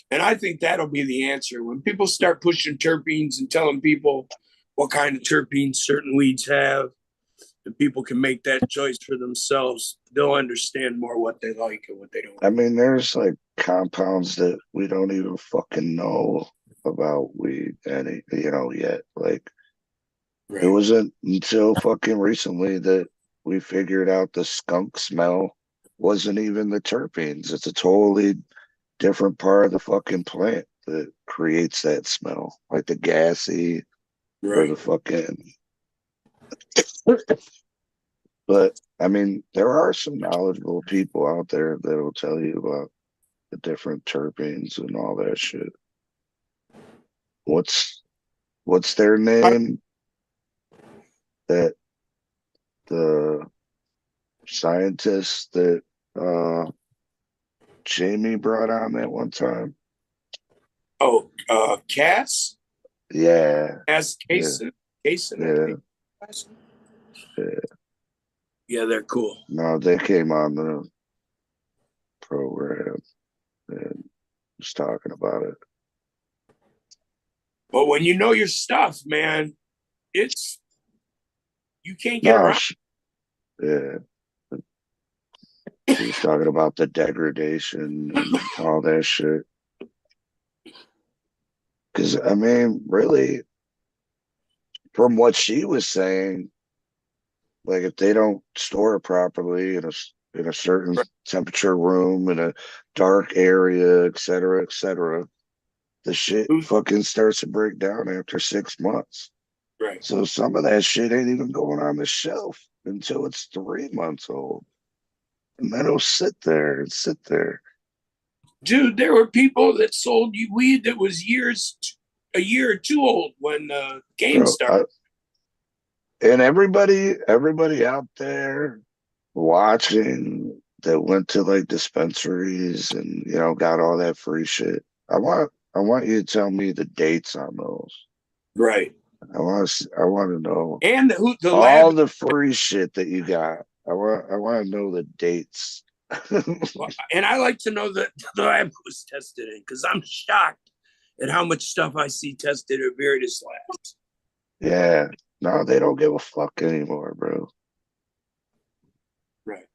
And I think that'll be the answer. When people start pushing terpenes and telling people what kind of terpenes certain weeds have, and people can make that choice for themselves, they'll understand more what they like and what they don't. I mean, there's like compounds that we don't even fucking know about weed yet. Like, it wasn't until fucking recently that we figured out the skunk smell wasn't even the terpenes. It's a totally different part of the fucking plant that creates that smell, like the gassy or the fucking. But I mean, there are some knowledgeable people out there that will tell you about the different terpenes and all that shit. What's their name? That the scientist that Jamie brought on that one time. Oh, Cass? Yeah. Cass Kaysen? Kaysen? Yeah. Yeah, they're cool. No, they came on the program and was talking about it. But when you know your stuff, man, you can't get around. Yeah. He was talking about the degradation and all that shit. Because, I mean, really, from what she was saying, like if they don't store it properly in a certain temperature room, in a dark area, et cetera, the shit fucking starts to break down after 6 months. Right. So some of that shit ain't even going on the shelf until it's 3 months old. And then it'll sit there. Dude, there were people that sold you weed that was a year or two old when the game started. And everybody out there watching that went to like dispensaries and got all that free shit. I want you to tell me the dates on those. Right. I want to know. And all the free shit that you got. I want to know the dates. And I like to know that the lab was tested in, because I'm shocked at how much stuff I see tested at various labs. Yeah. No, they don't give a fuck anymore, bro. Right.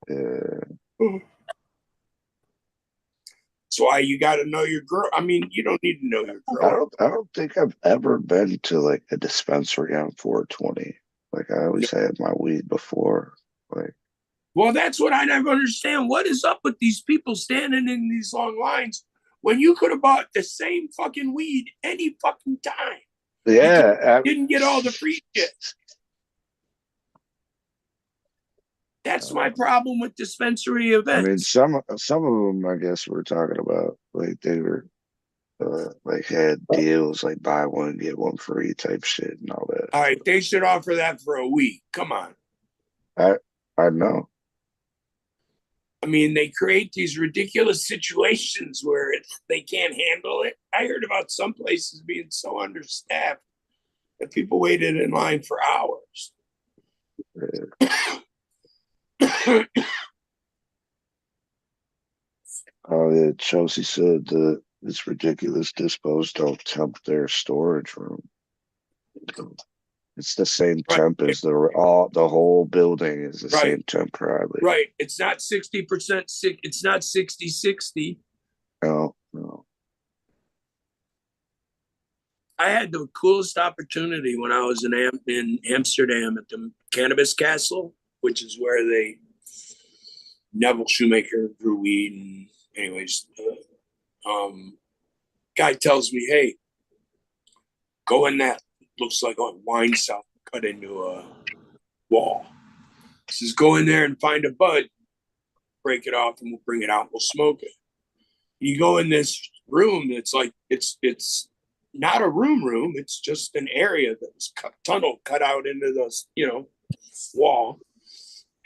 Yeah. That's why you got to know your girl. I mean, you don't need to know your girl. I don't think I've ever been to like a dispensary on 420. Like I always had my weed before. Like, well, that's what I never understand. What is up with these people standing in these long lines when you could have bought the same fucking weed any fucking time? Yeah. Didn't get all the free shit. That's my problem with dispensary events. I mean, some of them, I guess, we're talking about like they were like had deals like buy one get one free type shit and all that. All right, they should offer that for a week. Come on. I know. I mean, they create these ridiculous situations where they can't handle it. I heard about some places being so understaffed that people waited in line for hours. Oh yeah, Chelsea said that it's ridiculous. Dispos don't temp their storage room. It's the same temp as the whole building is the same temp probably. Right. It's not 60%. It's not 60-60. No. I had the coolest opportunity when I was in Amsterdam at the Cannabis Castle, which is where they Neville Shoemaker grew weed, and anyways, guy tells me, "Hey, go in that looks like a wine cellar cut into a wall." He says, "Go in there and find a bud, break it off, and we'll bring it out. We'll smoke it." You go in this room that's like it's not a room. It's just an area that was tunnel cut out into the wall,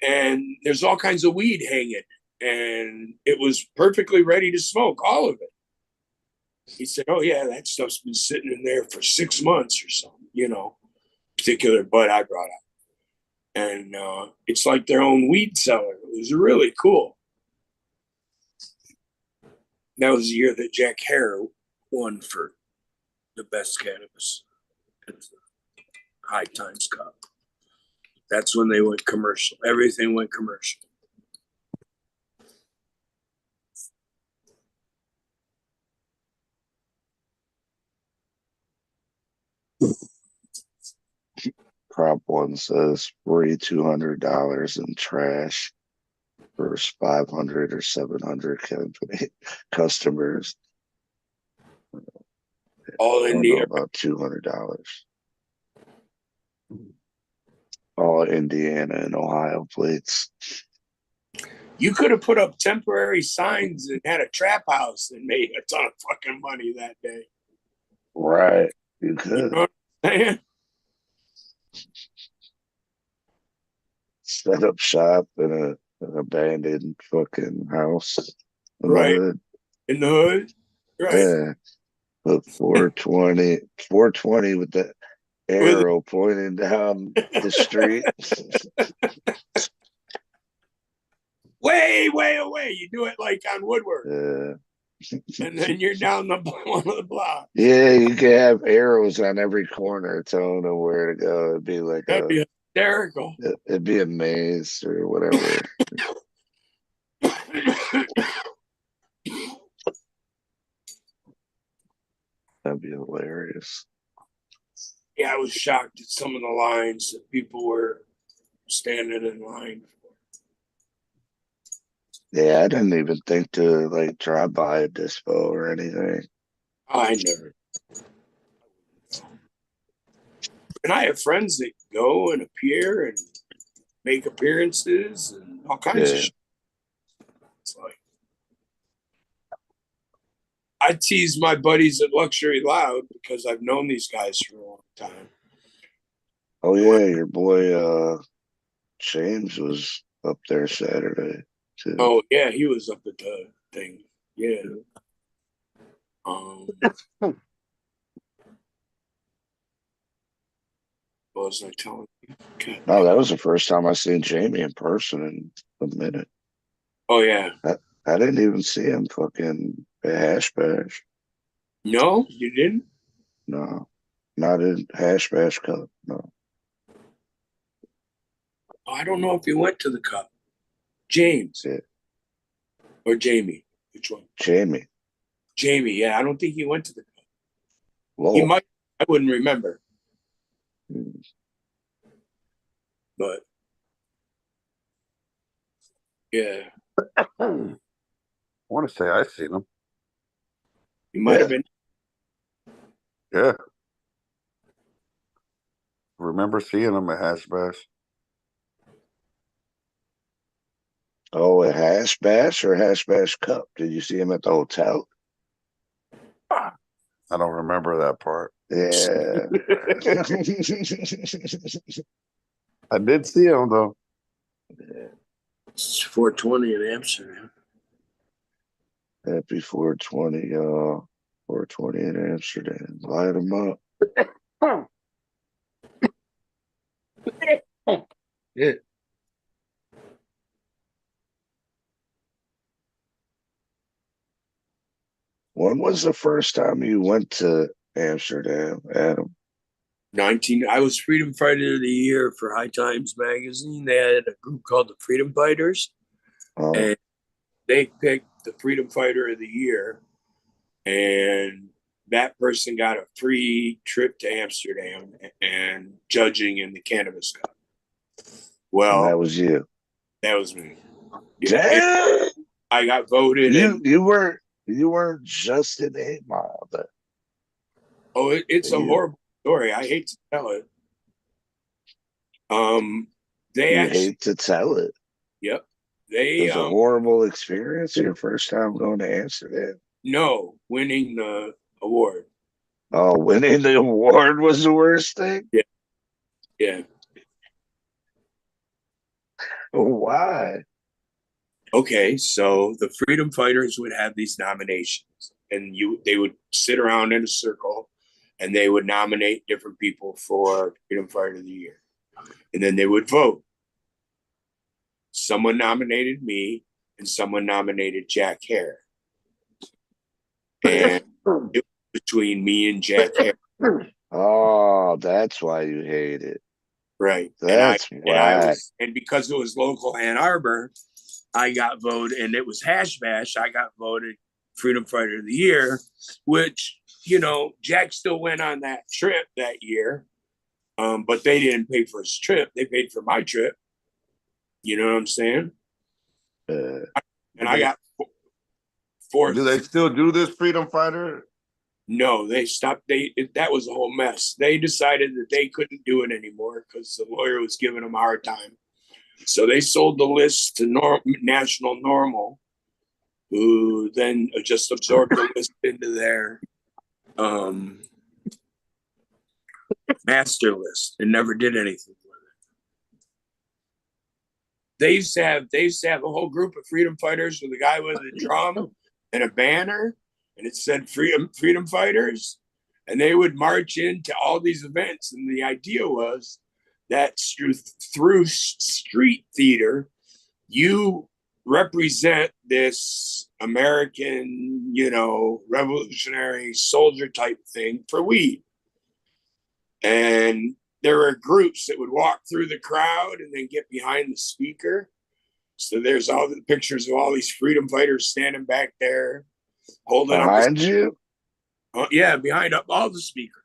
and there's all kinds of weed hanging, and it was perfectly ready to smoke, all of it. He said, "Oh yeah, that stuff's been sitting in there for 6 months or something, particular bud I brought out, and it's like their own weed cellar. It was really cool." That was the year that Jack Hare won for the best cannabis at the High Times Cup. That's when they went commercial. Everything went commercial. Prop one says free $200 in trash versus 500 or 700 company customers. All Indiana. About $200. All Indiana and Ohio plates. You could have put up temporary signs and had a trap house and made a ton of fucking money that day. Right. You could. You know what I'm saying? Set up shop in an abandoned fucking house. Right. In the hood. Right. Yeah. Put 420 with the arrow pointing down the street. Way away. You do it like on Woodward. And then you're down the one of the block. Yeah, you could have arrows on every corner telling them where to go. It'd be like That'd be hysterical. It'd be a maze or whatever. That'd be hilarious. Yeah, I was shocked at some of the lines that people were standing in line for. Yeah, I didn't even think to like drive by a dispo or anything. I never. And I have friends that go and appear and make appearances and all kinds of shit. It's like I tease my buddies at Luxury Loud because I've known these guys for a long time. Oh yeah, your boy James was up there Saturday too. Oh yeah, he was up at the thing. Yeah. What was I telling you? Okay. No, that was the first time I seen Jamie in person in a minute. Oh yeah. I didn't even see him fucking at Hash Bash. No, you didn't? No. Not in Hash Bash Cup, no. I don't know if he went to the Cup. James. Yeah. Or Jamie. Which one? Jamie. Jamie, yeah. I don't think he went to the Cup. Whoa. He might. I wouldn't remember. But yeah. I want to say I've seen him. He might have been. Yeah. Remember seeing him at Hash Bash. Oh, at Hash Bash or Hash Bash Cup? Did you see him at the hotel? I don't remember that part. Yeah. I did see him though. Yeah. It's 420 in Amsterdam. Happy 420, 420 in Amsterdam. Light them up. Yeah. When was the first time you went to Amsterdam, Adam? I was Freedom Fighter of the Year for High Times magazine. They had a group called the Freedom Fighters, and they picked the Freedom Fighter of the Year, and that person got a free trip to Amsterdam and judging in the Cannabis Cup. Well, and that was you. That was me. Damn. I got voted. You weren't just in 8 Mile. But It's a horrible story. I hate to tell it. They hate to tell it. Yep. It was a horrible experience. Your first time going to Amsterdam. No, winning the award. Oh, winning the award was the worst thing? Yeah. Yeah. Why? Okay, so the freedom fighters would have these nominations, and they would sit around in a circle, and they would nominate different people for Freedom Fighter of the Year, and then they would vote. Someone nominated me, and someone nominated Jack Hare, and it was between me and Jack Hare. Oh, that's why you hate it. Right. That's why. And because it was local Ann Arbor, I got voted, and it was Hash Bash. I got voted Freedom Fighter of the Year, which, Jack still went on that trip that year. But they didn't pay for his trip. They paid for my trip. You know what I'm saying? And I got fourth. Do they still do this Freedom Fighter? No, they stopped. That was a whole mess. They decided that they couldn't do it anymore because the lawyer was giving them a hard time. So they sold the list to National Normal, who then just absorbed the list into their master list and never did anything with it. They used to have a whole group of freedom fighters with a guy with a drum and a banner, and it said freedom fighters, and they would march into all these events. And the idea was that through street theater, you represent this American, revolutionary soldier type thing for weed. And there were groups that would walk through the crowd and then get behind the speaker. So there's all the pictures of all these freedom fighters standing back there, holding behind you. Yeah, behind up all the speakers.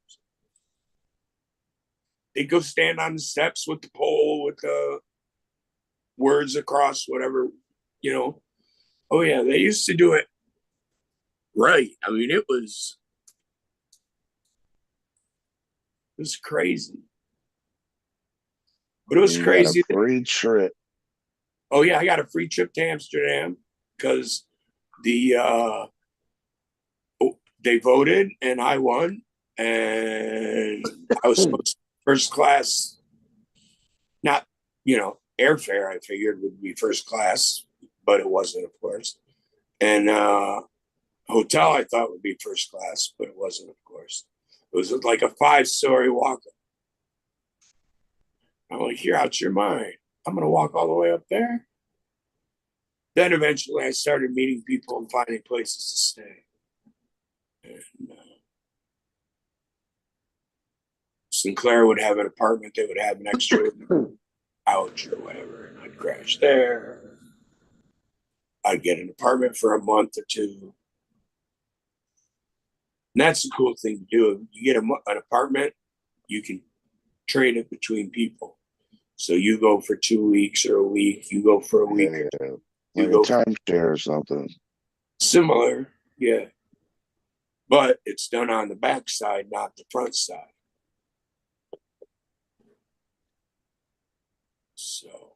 They go stand on the steps with the pole with the words across, whatever, Oh yeah, they used to do it right. I mean, it was crazy. But it was crazy. Got a free trip. Oh yeah, I got a free trip to Amsterdam because they voted and I won, and I was supposed to first class, not airfare. I figured would be first class, but it wasn't, of course. And hotel I thought would be first class, but it wasn't, of course. It was like a 5-story walk-up. I'm like, you're out your mind. I'm going to walk all the way up there. Then eventually I started meeting people and finding places to stay. And Sinclair would have an apartment. They would have an extra couch or whatever. And I'd crash there. I'd get an apartment for a month or two. And that's the cool thing to do. You get an apartment, you can trade it between people. So you go for 2 weeks or a week. You go for a week. Yeah. Like a timeshare or something. Similar, yeah. But it's done on the back side, not the front side. So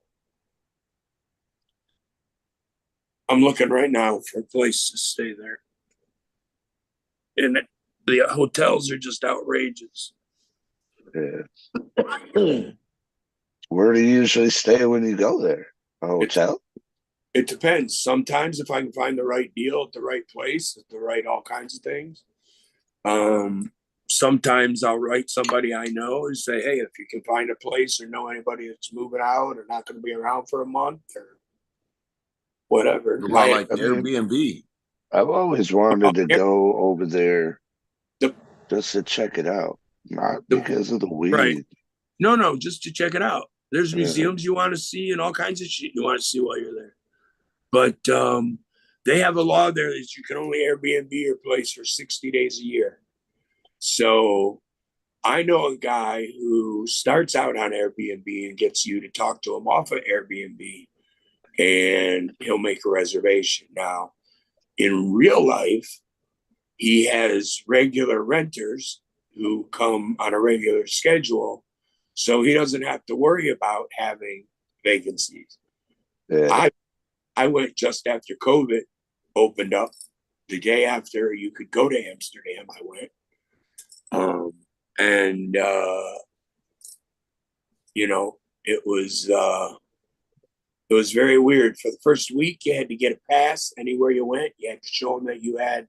I'm looking right now for a place to stay there. And the hotels are just outrageous. Yeah. Where do you usually stay when you go there? A hotel? It depends. Sometimes if I can find the right deal at the right place, at the right all kinds of things. Sometimes I'll write somebody I know and say, hey, if you can find a place or know anybody that's moving out or not going to be around for a month or whatever. Like Airbnb. I've always wanted to go over there just to check it out, not because of the weed. Right. No, just to check it out. There's museums you want to see and all kinds of shit you want to see while you're there. But they have a law there that you can only Airbnb your place for 60 days a year. So I know a guy who starts out on Airbnb and gets you to talk to him off of Airbnb. and he'll make a reservation. Now, in real life, he has regular renters who come on a regular schedule, so he doesn't have to worry about having vacancies. Yeah. I went just after COVID opened up. The day after you could go to Amsterdam, I went. You know, it was very weird. For the first week, you had to get a pass anywhere you went. You had to show them that you had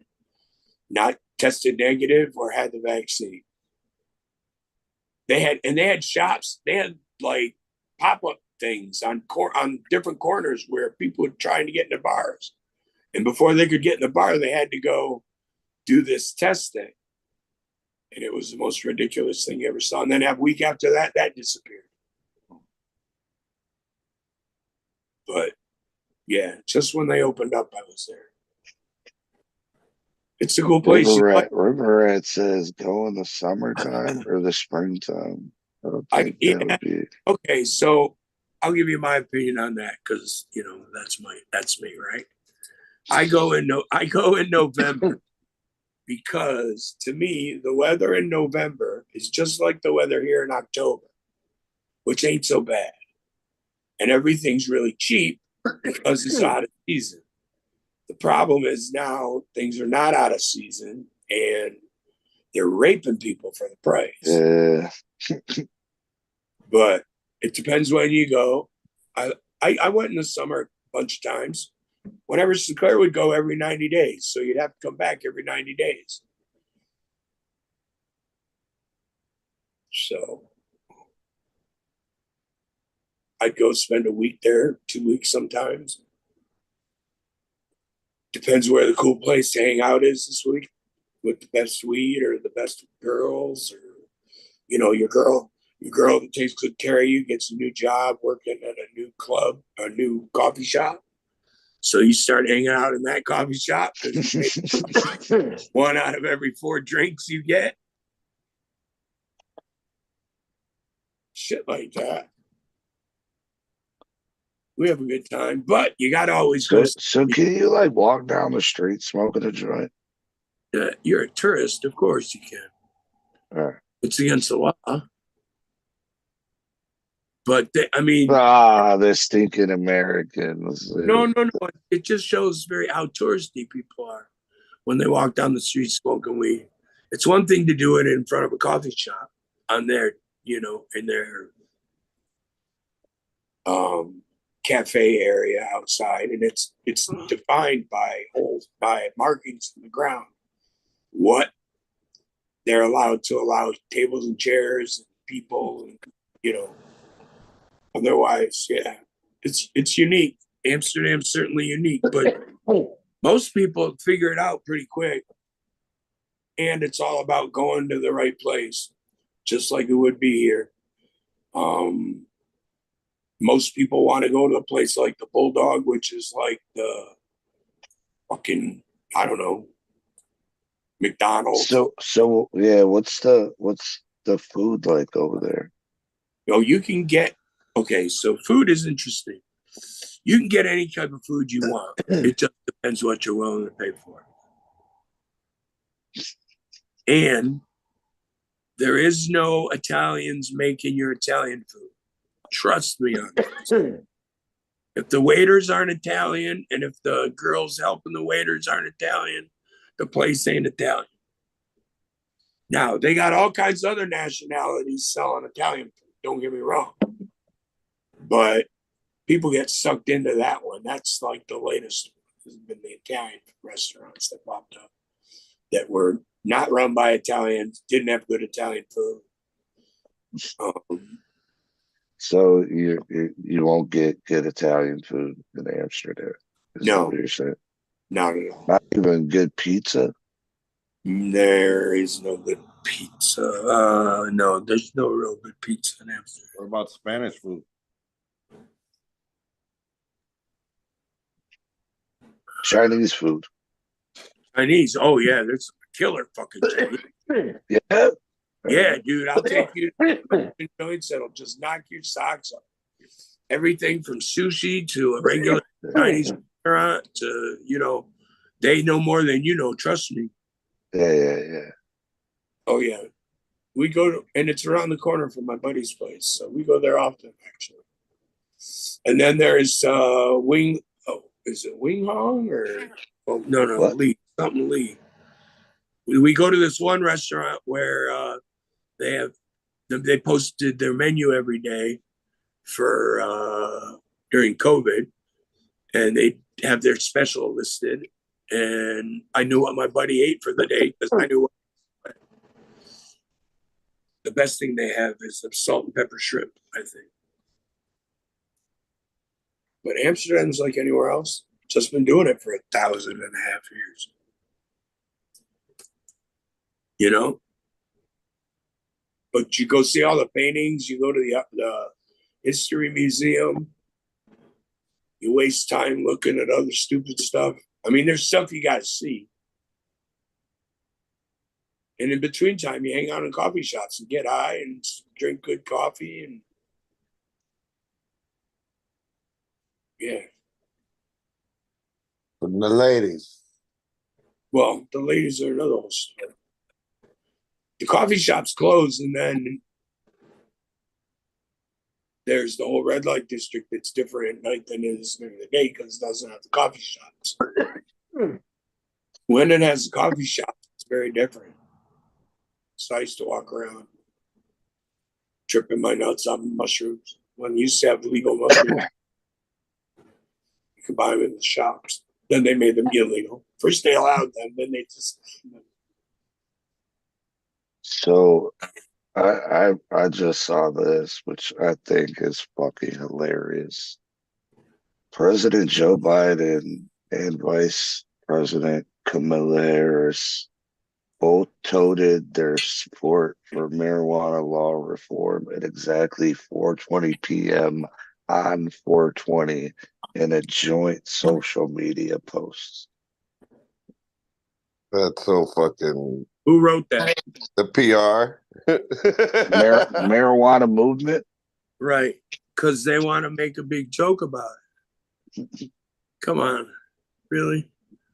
not tested negative or had the vaccine. They had shops. They had like pop-up things on different corners where people were trying to get into bars. And before they could get in the bar, they had to go do this test thing. And it was the most ridiculous thing you ever saw. And then a week after that, that disappeared. But yeah, just when they opened up, I was there. It's a cool place. River Rat says go in the summertime or the springtime. I don't think that would be... Okay, so I'll give you my opinion on that because you know that's me, right? I go in November because to me the weather in November is just like the weather here in October, which ain't so bad. And everything's really cheap because it's out of season. The problem is now things are not out of season and they're raping people for the price. Yeah. But it depends when you go. I went in the summer a bunch of times. Whenever Sinclair would go every 90 days. So you'd have to come back every 90 days. So I'd go spend a week there, 2 weeks sometimes. Depends where the cool place to hang out is this week with the best weed or the best girls or, you know, your girl that takes good care of you gets a new job working at a new club, a new coffee shop. So you start hanging out in that coffee shop. One out of every 4 drinks you get. Shit like that. We have a good time, but you got to always go. So can you like walk down the street smoking a joint? You're a tourist, of course you can. All right. It's against the law. But they're stinking Americans. No. It just shows very how touristy people are when they walk down the street smoking weed. It's one thing to do it in front of a coffee shop on their, you know, in their cafe area outside, and it's defined by markings in the ground what they're allowed to allow tables and chairs and people, and, you know. Otherwise, yeah, it's unique. Amsterdam's certainly unique, but most people figure it out pretty quick. And it's all about going to the right place, just like it would be here. Most people want to go to a place like the Bulldog, which is like the fucking, I don't know, McDonald's. So yeah, what's the food like over there? You know, you can get. Okay, so food is interesting. You can get any type of food you want. It just depends what you're willing to pay for. And there is no Italians making your Italian food. Trust me on this. If the waiters aren't Italian and if the girls helping the waiters aren't Italian, the place ain't Italian. Now, they got all kinds of other nationalities selling Italian food. Don't get me wrong. But people get sucked into that one. That's like the latest. Has been the Italian restaurants that popped up that were not run by Italians, didn't have good Italian food. So you won't get good Italian food in Amsterdam. No, what you're saying? Not at all. Not even good pizza. There is no good pizza. No, there's no real good pizza in Amsterdam. What about Spanish food? Chinese food. Chinese. Oh yeah, there's killer fucking Chinese. Yeah. Yeah, dude, I'll take you to joints that'll just knock your socks off. everything from sushi to a regular Chinese restaurant to, they know more than you know. Trust me. Yeah. Oh yeah, we go to, and it's around the corner from my buddy's place, so we go there often actually. And then there's Wing. Oh, is it Wing Hong or? Oh no, What? Lee, something Lee. We go to this one restaurant where they posted their menu every day for during COVID, and they have their special listed. And I knew what my buddy ate for the day because I knew what the best thing they have is the salt and pepper shrimp, I think. But Amsterdam's like anywhere else. Just been doing it for 1,500 years. But you go see all the paintings, you go to the history museum, you waste time looking at other stupid stuff. I mean, there's stuff you got to see. And in between time, you hang out in coffee shops and get high and drink good coffee. And yeah. And the ladies. Well, the ladies are another whole story. The coffee shops close, and then there's the whole red light district that's different at night than it is during the day because it doesn't have the coffee shops. When it has the coffee shop, it's very different. So I used to walk around tripping my nuts on mushrooms. When you used to have legal mushrooms, you could buy them in the shops. Then they made them illegal. First they allowed them, then they just... So I just saw this, which I think is fucking hilarious. President Joe Biden and Vice President Kamala Harris both touted their support for marijuana law reform at exactly 4:20 p.m. on 4/20 in a joint social media post. That's so fucking... Who wrote that? The PR. Marijuana movement? Right. Because they want to make a big joke about it. Come on. Really?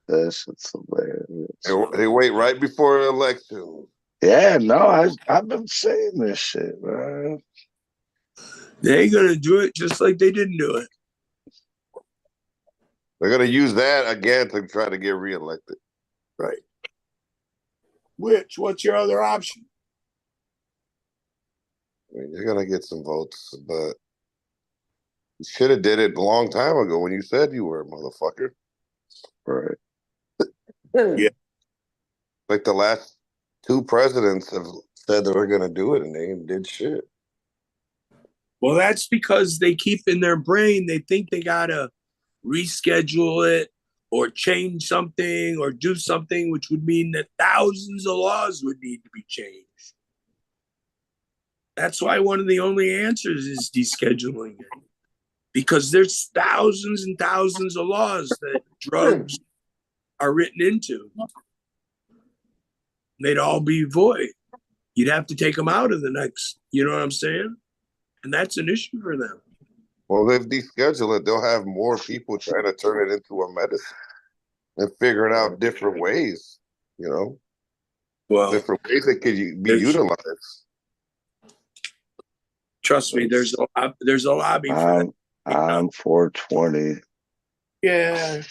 This is hilarious. They wait right before the election. Yeah, no, I've been saying this shit, man. They ain't gonna do it just like they didn't do it. They're gonna use that again to try to get reelected. Right. What's your other option? I mean, you're gonna get some votes, but you should have did it a long time ago when you said you were a motherfucker. Right. Yeah. Like the last two presidents have said they were gonna do it and they did shit. Well, that's because they keep in their brain, they think they gotta reschedule it or change something or do something, which would mean that thousands of laws would need to be changed. That's why one of the only answers is descheduling it. Because there's thousands and thousands of laws that drugs are written into. They'd all be void. You'd have to take them out of the next, you know what I'm saying? And that's an issue for them. Well, if they deschedule it, they'll have more people trying to turn it into a medicine and figuring out different ways, Well, different ways that could be utilized. Trust me, there's a lobby for that. On 4/20. Yeah,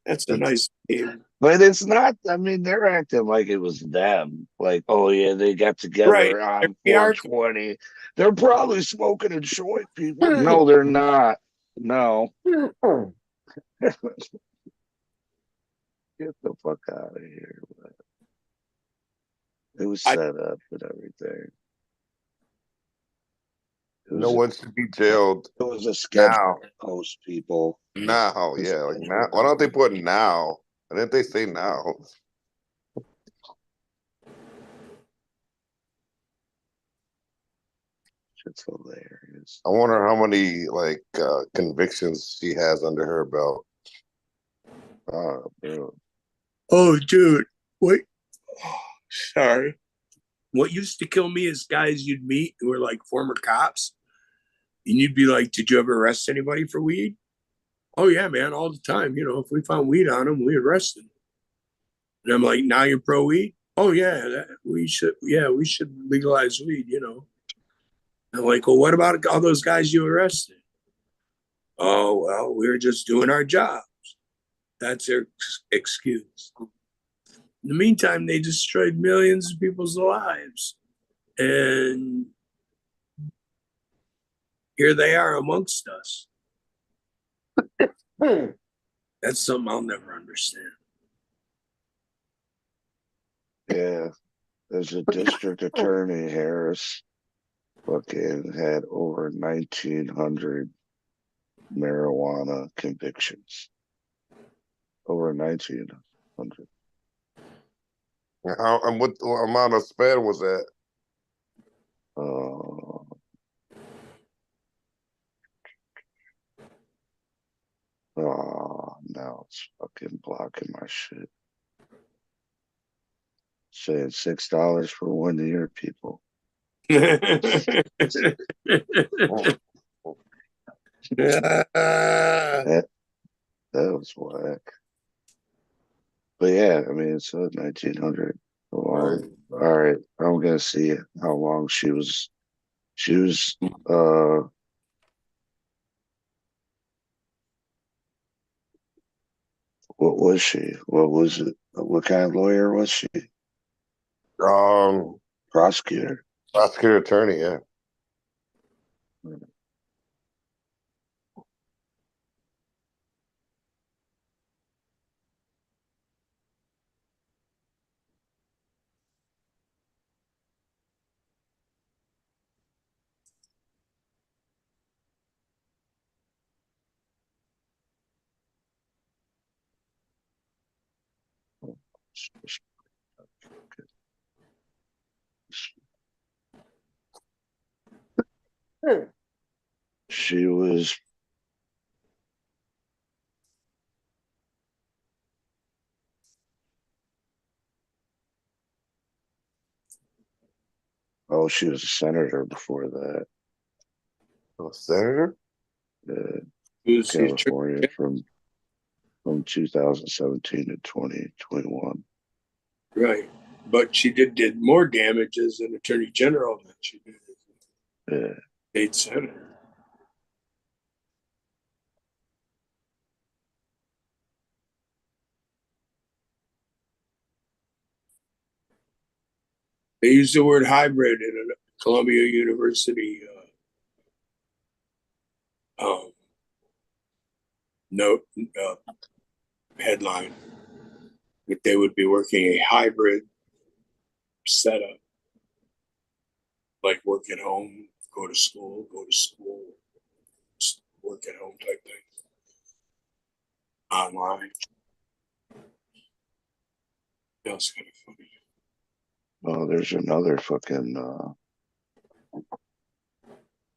that's a nice game. But it's not, I mean, they're acting like it was them. Like, oh yeah, they got together on 4/20. They're probably smoking a joint, people. No, they're not. No. Get the fuck out of here. Man. It was set up and everything. No one should be jailed. It was a schedule post, people. Now, yeah. Like now. Why don't they put now? Why didn't they say now? It's hilarious. I wonder how many convictions she has under her belt. Oh, bro. Oh, dude. Wait. Oh, sorry. What used to kill me is guys you'd meet who were like former cops. And you'd be like, did you ever arrest anybody for weed? Oh, yeah, man, all the time. You know, if we found weed on them, we arrest them. And I'm like, now you're pro weed? Oh, yeah, we should legalize weed, you know. And I'm like, well, what about all those guys you arrested? Oh, well, we were just doing our jobs. That's their excuse. In the meantime, they destroyed millions of people's lives. And here they are amongst us. That's something I'll never understand. Yeah, there's a district attorney, Harris, fucking had over 1,900 marijuana convictions. Over 1,900. How and what amount of span was that? Now it's fucking blocking my shit. Saying $6 for 1 year, people. that was whack. But yeah, I mean, it's 1,900. All right, I'm gonna see how long she was. What was she? What was it? What kind of lawyer was she? Prosecutor. Prosecutor attorney, yeah. She was she was a senator before that. A senator? California from 2017 to 2021. Right. But she did more damage as an attorney general than she did as a state senator. They use the word hybrid in a Columbia University headline that they would be working a hybrid setup, like work at home, go to school, work at home type thing, online. That's kind of funny. Oh, there's another fucking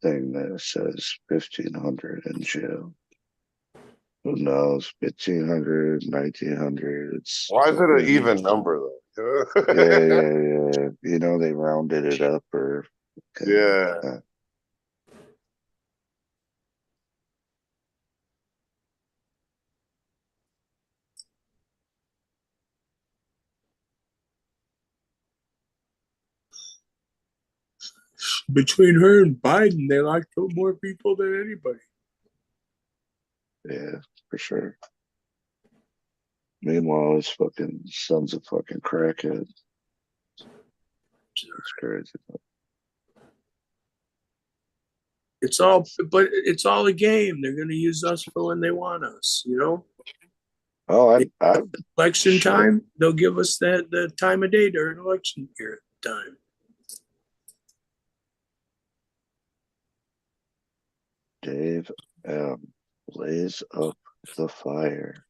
thing that says 1,500 in jail. Who knows? 1,500, 1,900. It's why is it an even number though? yeah. You know, they rounded it up or yeah. Between her and Biden, they like to more people than anybody. Yeah, for sure. Meanwhile, his fucking son's a fucking crackhead. That's crazy. It's all a game. They're going to use us for when they want us, you know? Oh, election time, they'll give us the time of day during election period time. Dave M. Blaze up the fire.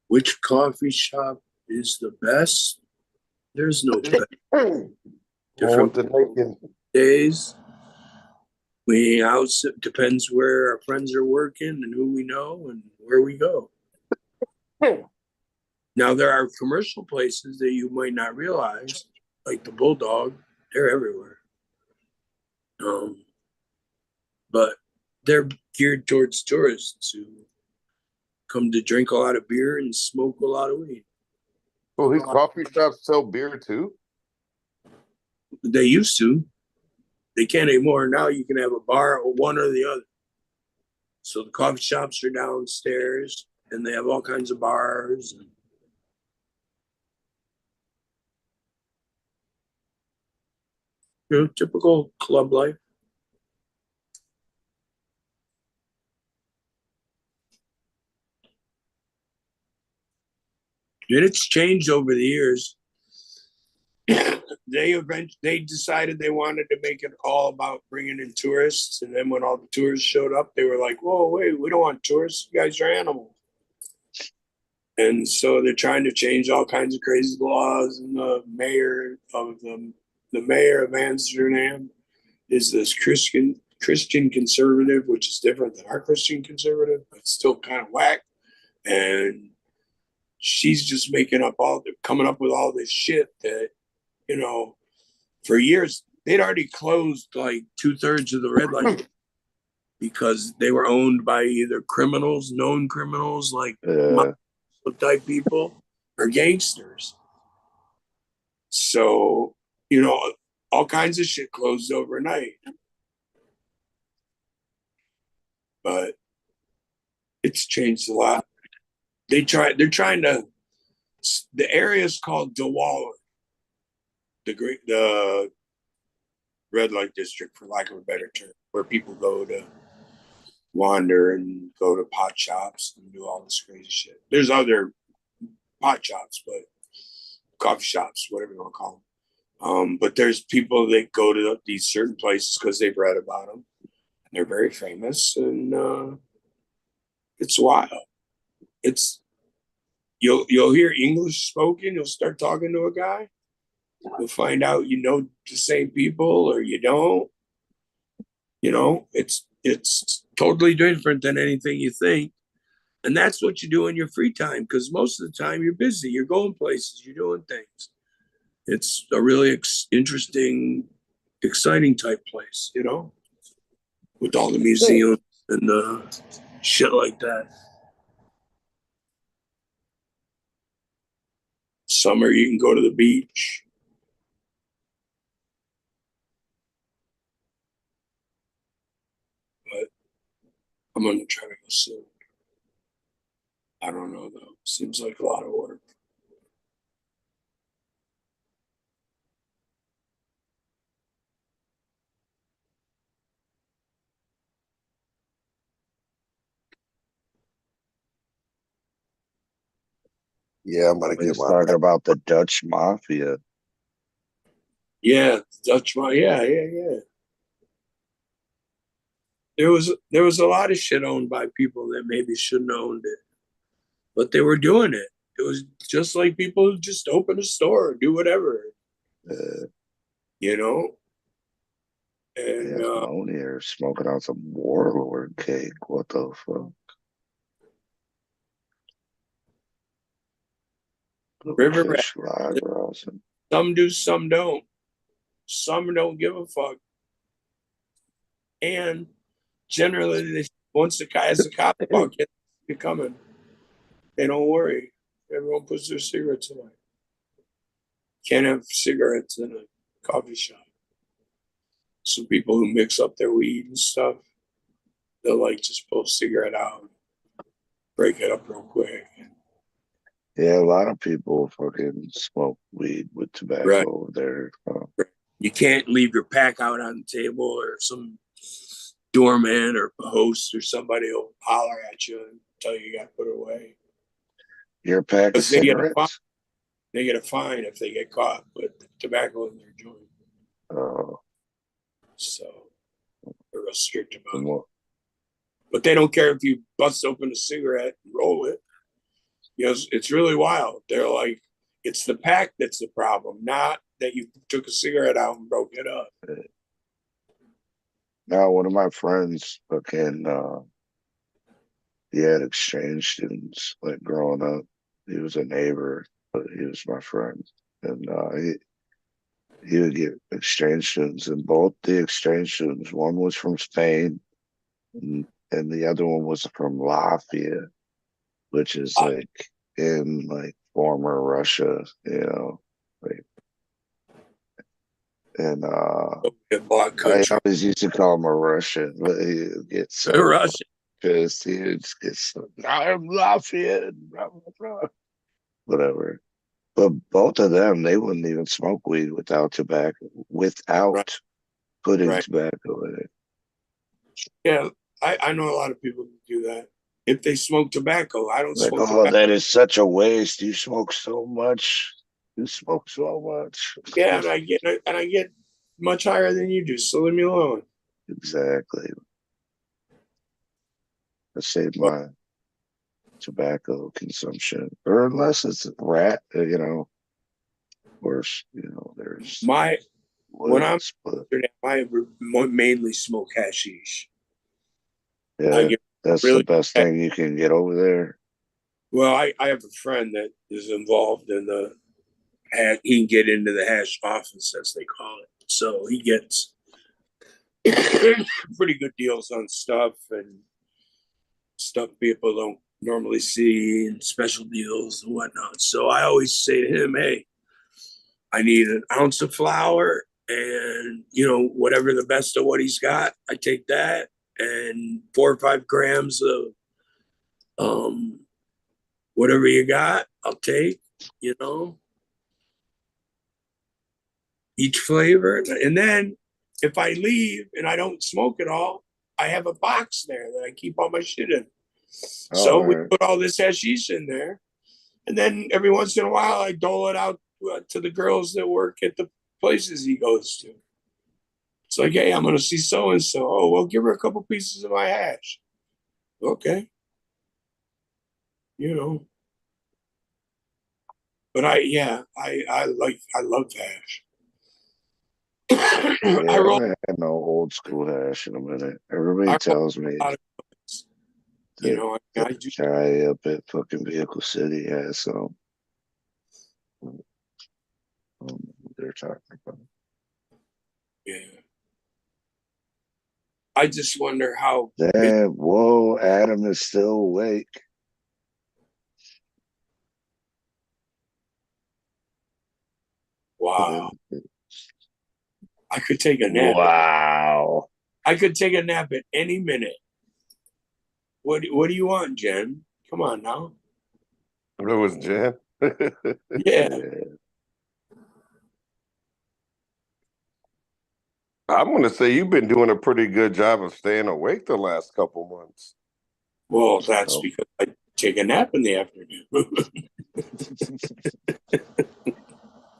Which coffee shop is the best? There's no best. Different days. We hang out. It depends where our friends are working and who we know and where we go. Now there are commercial places that you might not realize, like the Bulldog. They're everywhere. But they're geared towards tourists who come to drink a lot of beer and smoke a lot of weed. Well, these coffee shops sell beer too? They used to. They can't anymore. Now you can have a bar or one or the other. So the coffee shops are downstairs and they have all kinds of bars. And typical club life. And it's changed over the years. They decided they wanted to make it all about bringing in tourists, and then when all the tourists showed up, they were like, "Whoa, wait, we don't want tourists. You guys are animals." And so they're trying to change all kinds of crazy laws. And the mayor of Amsterdam is this Christian conservative, which is different than our Christian conservative, but still kind of whack. And she's just coming up with all this shit that, for years they'd already closed like 2/3 of the red light because they were owned by either known criminals like type people or gangsters. So, all kinds of shit closed overnight. But it's changed a lot. They're trying to, the area is called De Waller, the red light district, for lack of a better term, where people go to wander and go to pot shops and do all this crazy shit. There's other pot shops, but coffee shops, whatever you want to call them. But there's people that go to these certain places because they've read about them. And they're very famous, and it's wild. You'll hear English spoken. You'll start talking to a guy. You'll find out the same people or you don't. It's totally different than anything you think. And that's what you do in your free time, because most of the time you're busy. You're going places. You're doing things. It's a really interesting, exciting type place, with all the museums and shit like that. Summer, you can go to the beach. But I'm going to try to go soon. I don't know, though. Seems like a lot of work. Yeah, I'm going to get talking about the Dutch Mafia. Yeah, Dutch Mafia. Yeah. There was a lot of shit owned by people that maybe shouldn't have owned it, but they were doing it. It was just like people who just open a store or do whatever, And Maloney are smoking out some Warlord cake. What the fuck? River Rat. Some do, some don't. Some don't give a fuck. And generally, once the guy has a cop walk in, you're coming. They don't worry. Everyone puts their cigarettes away. Can't have cigarettes in a coffee shop. Some people who mix up their weed and stuff, they'll just pull a cigarette out, break it up real quick. Yeah, a lot of people fucking smoke weed with tobacco over there. You can't leave your pack out on the table, or some doorman or host or somebody will holler at you and tell you got to put it away. Your pack of cigarettes? They get a fine if they get caught with tobacco in their joint. Oh. So they're real strict about it. But they don't care if you bust open a cigarette and roll it. It's really wild. They're like, it's the pack that's the problem, not that you took a cigarette out and broke it up. Now, one of my friends, he had exchange students growing up. he was a neighbor, but he was my friend, and he would get exchange students, and both the exchange students, one was from Spain, and the other one was from Latvia, which is like in like former Russia, you know, like. And I always used to call him a Russian, but he gets so Russian pissed. He just gets so, I'm Latvian, blah, blah, blah. Whatever. But both of them, they wouldn't even smoke weed without tobacco, without putting tobacco in it. Yeah, I know a lot of people who do that. If they smoke tobacco, I don't Like, smoke oh, tobacco. that is such a waste. You smoke so much. You smoke so much. Yeah, and I get much higher than you do, so leave me alone. Exactly. I save my tobacco consumption, or unless it's rat, you know. Of course, you know, there's when I'm I mainly smoke hashish. Yeah, that's the best thing you can get over there. Well, I have a friend that is involved in he can get into the hash office, as they call it. So he gets pretty good deals on stuff and stuff people don't normally see, and special deals and whatnot. So I always say to him, hey, I need an ounce of flour and, you know, whatever the best of what he's got, I take that, and 4 or 5 grams of whatever you got, I'll take, you know, each flavor. And then if I leave and I don't smoke it all, I have a box there that I keep all my shit in. So we put all this hashish in there. And then every once in a while, I dole it out to the girls that work at the places he goes to. It's like, hey, I'm going to see so-and-so. Oh, well, give her a couple pieces of my hash. Okay. You know. But I love hash. Yeah, I haven't had no old school hash in a minute. Everybody tells me you know, I do. Guy up at fucking Vehicle City has some. They're talking about. Yeah. I just wonder how. Damn, whoa, Adam is still awake. Wow. I could take a nap. Wow. I could take a nap at any minute. What do you want, Jen? Come on now. It was Jen. Yeah. I'm going to say you've been doing a pretty good job of staying awake the last couple months. Well, that's because I take a nap in the afternoon.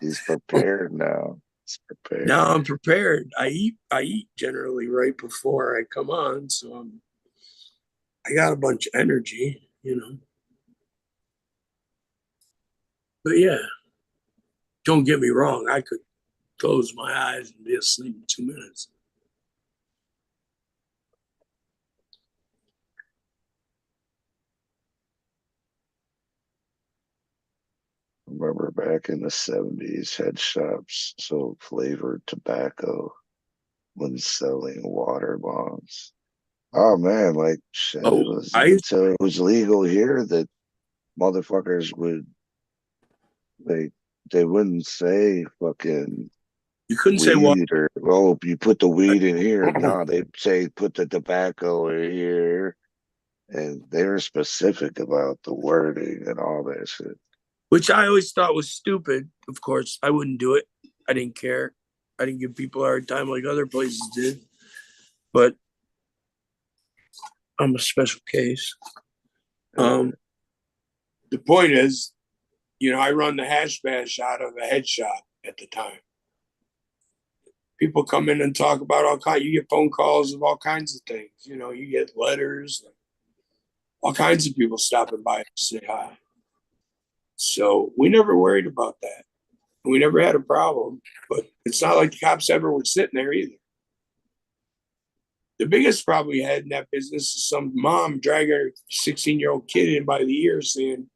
He's prepared now. He's prepared. Now I'm prepared. I eat generally right before I come on, so I got a bunch of energy, you know. But yeah, don't get me wrong. I could close my eyes and be asleep in 2 minutes. Remember back in the 70s, head shops sold flavored tobacco when selling water bombs. Oh man, like shit, it was until it was legal here that motherfuckers would they wouldn't say fucking you couldn't weed say what or you put the weed in here. No, they say put the tobacco in here. And they were specific about the wording and all that shit. Which I always thought was stupid. Of course, I wouldn't do it. I didn't care. I didn't give people a hard time like other places did. But I'm a special case. The point is, you know, I run the hash bash out of a head shop at the time. People come in and talk about all kinds. You get phone calls of all kinds of things. You know, you get letters. All kinds of people stopping by to say hi. So we never worried about that. We never had a problem, but it's not like the cops ever were sitting there either. The biggest problem we had in that business is some mom dragging her 16-year-old kid in by the ear saying,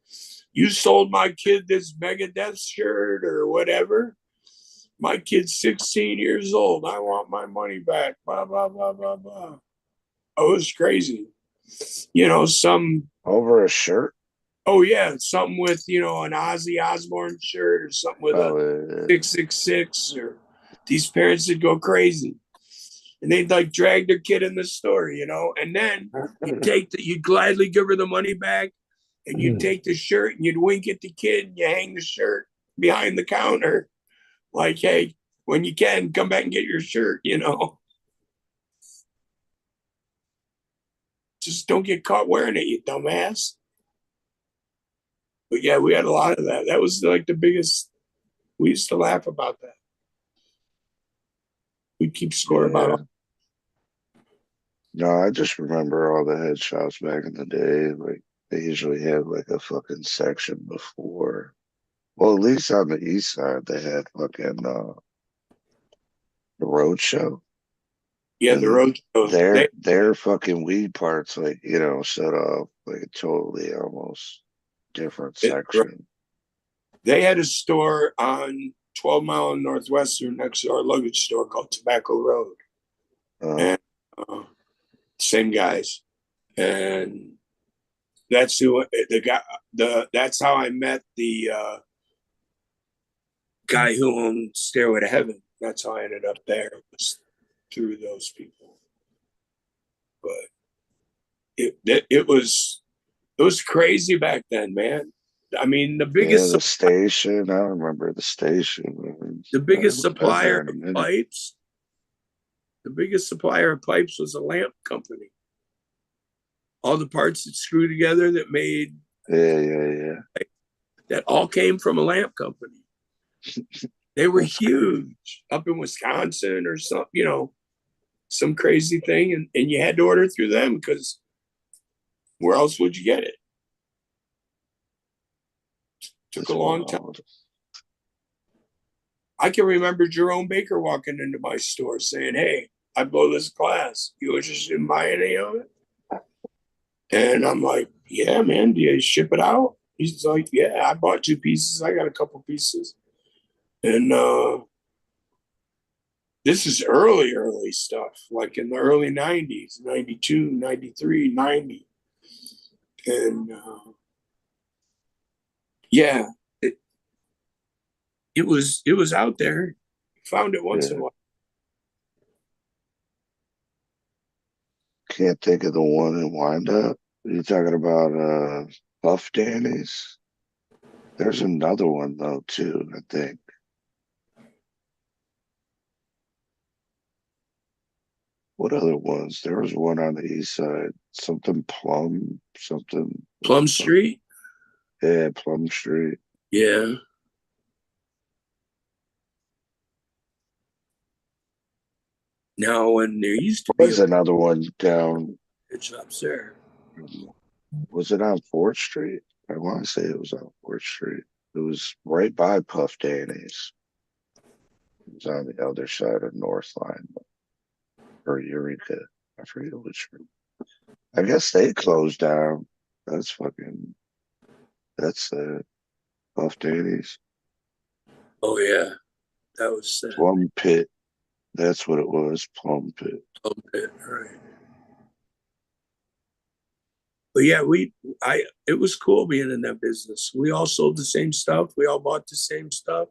You sold my kid this Megadeth shirt or whatever. My kid's 16 years old. I want my money back. Blah, blah, blah, blah, blah. Oh, it was crazy. You know, some over a shirt. Oh yeah, something with, you know, an Ozzy Osbourne shirt or something with a 666, or these parents would go crazy. And they'd like drag their kid in the store, you know, and then you'd gladly give her the money back, and you'd take the shirt and you'd wink at the kid and you hang the shirt behind the counter. Like, hey, when you can, come back and get your shirt, you know. Just don't get caught wearing it, you dumbass. But yeah, we had a lot of that. That was like the biggest. We used to laugh about that. We'd keep score about it. No, I just remember all the head shops back in the day. Like, they usually had like a fucking section before. Well, at least on the east side, they had fucking the road show. Yeah, the road show. Their fucking weed parts, like, you know, set up like a totally almost different section. They had a store on 12 Mile and Northwestern next to our luggage store called Tobacco Road. And same guys. And that's who that's how I met the guy who owned Stairway to Heaven. That's how I ended up there, was through those people. But it was crazy back then, man. I mean, the biggest station. I remember the station. The biggest supplier of pipes. The biggest supplier of pipes was a lamp company. All the parts that screw together that made that all came from a lamp company. They were huge up in Wisconsin or some, you know, some crazy thing, and you had to order through them because where else would you get it? Took a long time. I can remember Jerome Baker walking into my store saying, "Hey, I blow this glass. You interested in buying any of it?" And I'm like, "Yeah, man, do you ship it out?" He's like, "Yeah, I bought 2 pieces. I got a couple pieces." And this is early stuff, like in the early 90s, 92, 93, 90. And yeah, it was out there. Found it once in a while. Can't think of the one in Wyandotte. Are you talking about Puff Danny's? There's another one though too, I think. What other ones? There was one on the east side. Something Plum Street? Yeah, Plum Street. Yeah. Now, when there used to be another one down. Shops there. Was it on 4th Street? I want to say it was on 4th Street. It was right by Puff Danny's. It was on the other side of North Line or Eureka. I forget which room. I guess they closed down. That's Puff Danny's. Oh yeah, that was Plum Pit. That's what it was, Plum Pit. Plum Pit, right. But yeah, it was cool being in that business. We all sold the same stuff. We all bought the same stuff.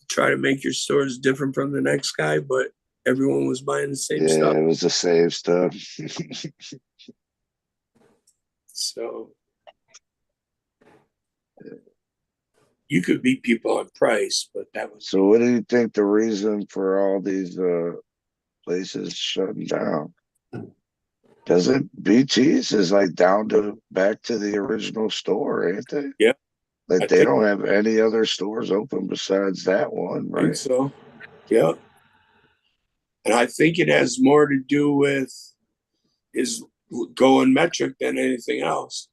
Try to make your stores different from the next guy, but everyone was buying the same stuff. Yeah, it was the same stuff. So you could beat people on price, but that was. So what do you think the reason for all these places shutting down? Doesn't BT's is like back to the original store, ain't they? Yeah. Like they don't have any other stores open besides that one, right? I think so. Yeah. And I think it has more to do with his going metric than anything else.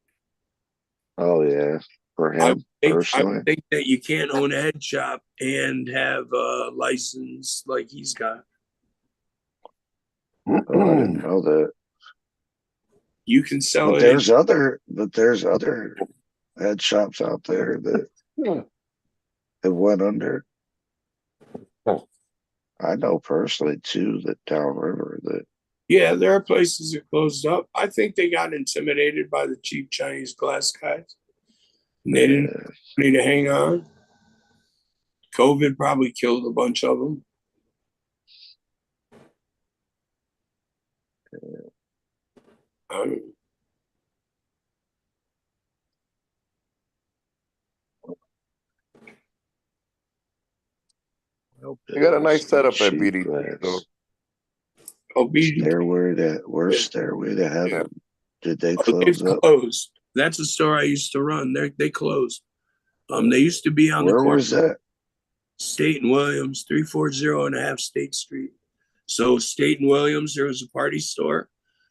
Oh yeah. For him personally. I think that you can't own a head shop and have a license like he's got. Oh, I didn't know that. You can sell but it. There's other head shops out there that it went under. I know personally too that downriver that Yeah, there are places that closed up. I think they got intimidated by the cheap Chinese glass guys. And they didn't need to hang on. COVID probably killed a bunch of them. I don't know. You got a nice setup at BDT, though. Oh, BDT. Stairway to Heaven. Did they Oh, close they've up? closed. That's a store I used to run. They closed. They used to be on the Where corner. was that? State and Williams, 340.5 State Street. So State and Williams, there was a party store.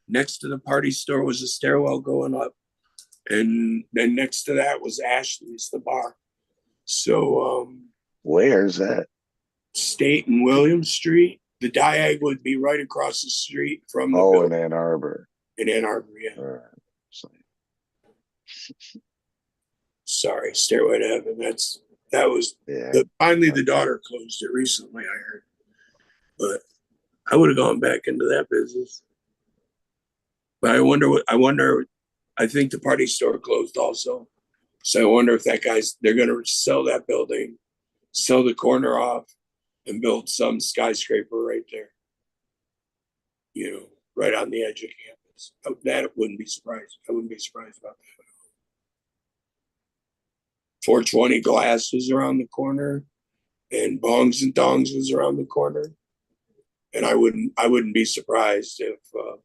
Next to the party store was a stairwell going up. And then next to that was Ashley's, the bar. So where's that? State and Williams Street. The Diag would be right across the street from the in Ann Arbor. In Ann Arbor, yeah. All right. Sorry, Stairway to Heaven. That was finally the daughter closed it recently, I heard. But I would have gone back into that business. But I think the party store closed also. So I wonder if they're gonna sell that building, sell the corner off, and build some skyscraper right there. You know, right on the edge of campus. That wouldn't be surprised. I wouldn't be surprised about that. 420 Glass was around the corner, and Bongs and Dongs was around the corner. And I wouldn't be surprised if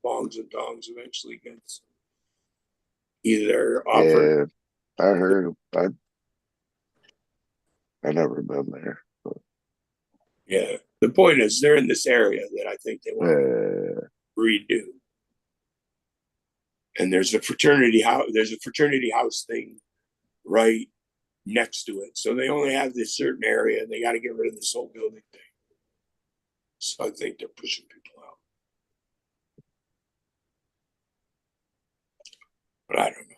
Bongs and Dongs eventually gets either offered. Yeah, I heard. I never been there. But. Yeah, the point is they're in this area that I think they want to redo. And there's a fraternity house. There's a fraternity house thing right next to it. So they only have this certain area and they got to get rid of this whole building thing. So I think they're pushing people out. But I don't know.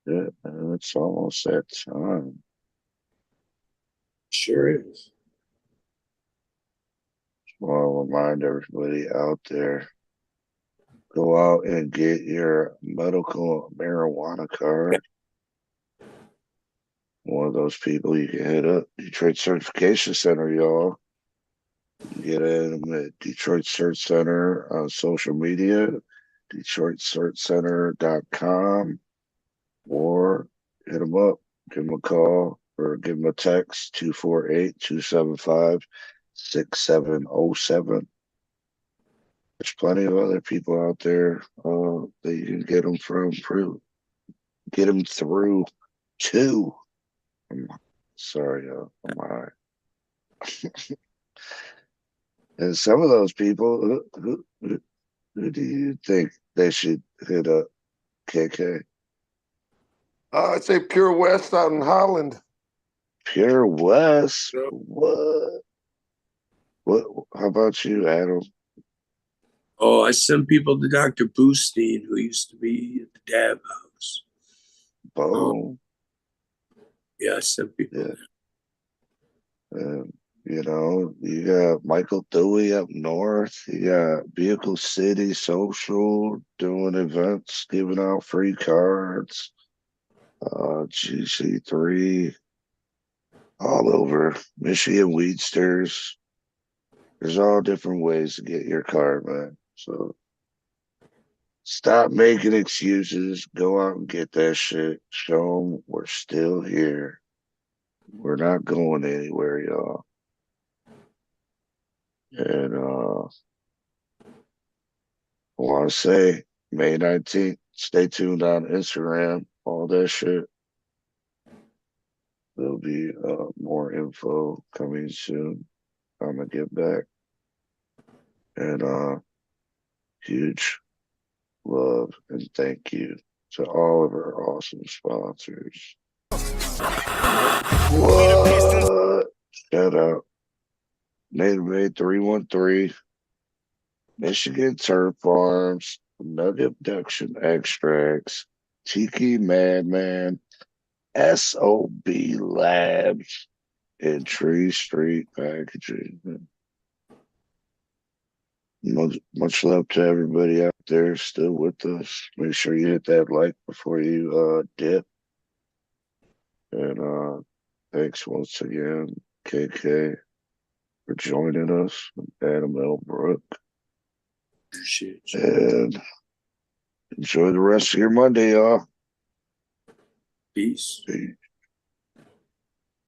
Yeah, it's almost that time. Sure is. Well, remind everybody out there, go out and get your medical marijuana card. One of those people you can hit up. Detroit Certification Center, y'all. Get at them at Detroit Cert Center on social media, DetroitCertCenter.com, or hit them up, give them a call, or give them a text, 248-275-6707. There's plenty of other people out there that you can get them through to. Sorry, I'm all right. And some of those people, who do you think they should hit up, KK? I'd say Pure West out in Holland. Pure West? What? How about you, Adam? Oh, I send people to Dr. Boosteen, who used to be at the Dab House. Boom. Yeah, I sent people. Yeah. You know, you got Michael Dewey up north. You got Vehicle City Social doing events, giving out free cards. GC3, all over. Michigan Weedsters. There's all different ways to get your card, man. So stop making excuses. Go out and get that shit. Show them we're still here. We're not going anywhere, y'all. And I want to say May 19th, stay tuned on Instagram, all that shit. There'll be more info coming soon. I'm going to get back. And huge love and thank you to all of our awesome sponsors. What? Shout out. Native Made 313. Michigan Turf Farms, Nug Abduction Extracts, Tiki Madman, SOB Labs, and Tree Street Packaging. Much love to everybody out there still with us. Make sure you hit that like before you dip. And thanks once again, KK, for joining us, Adam L. Brook. Appreciate you. And enjoy the rest of your Monday, y'all. Peace. Peace.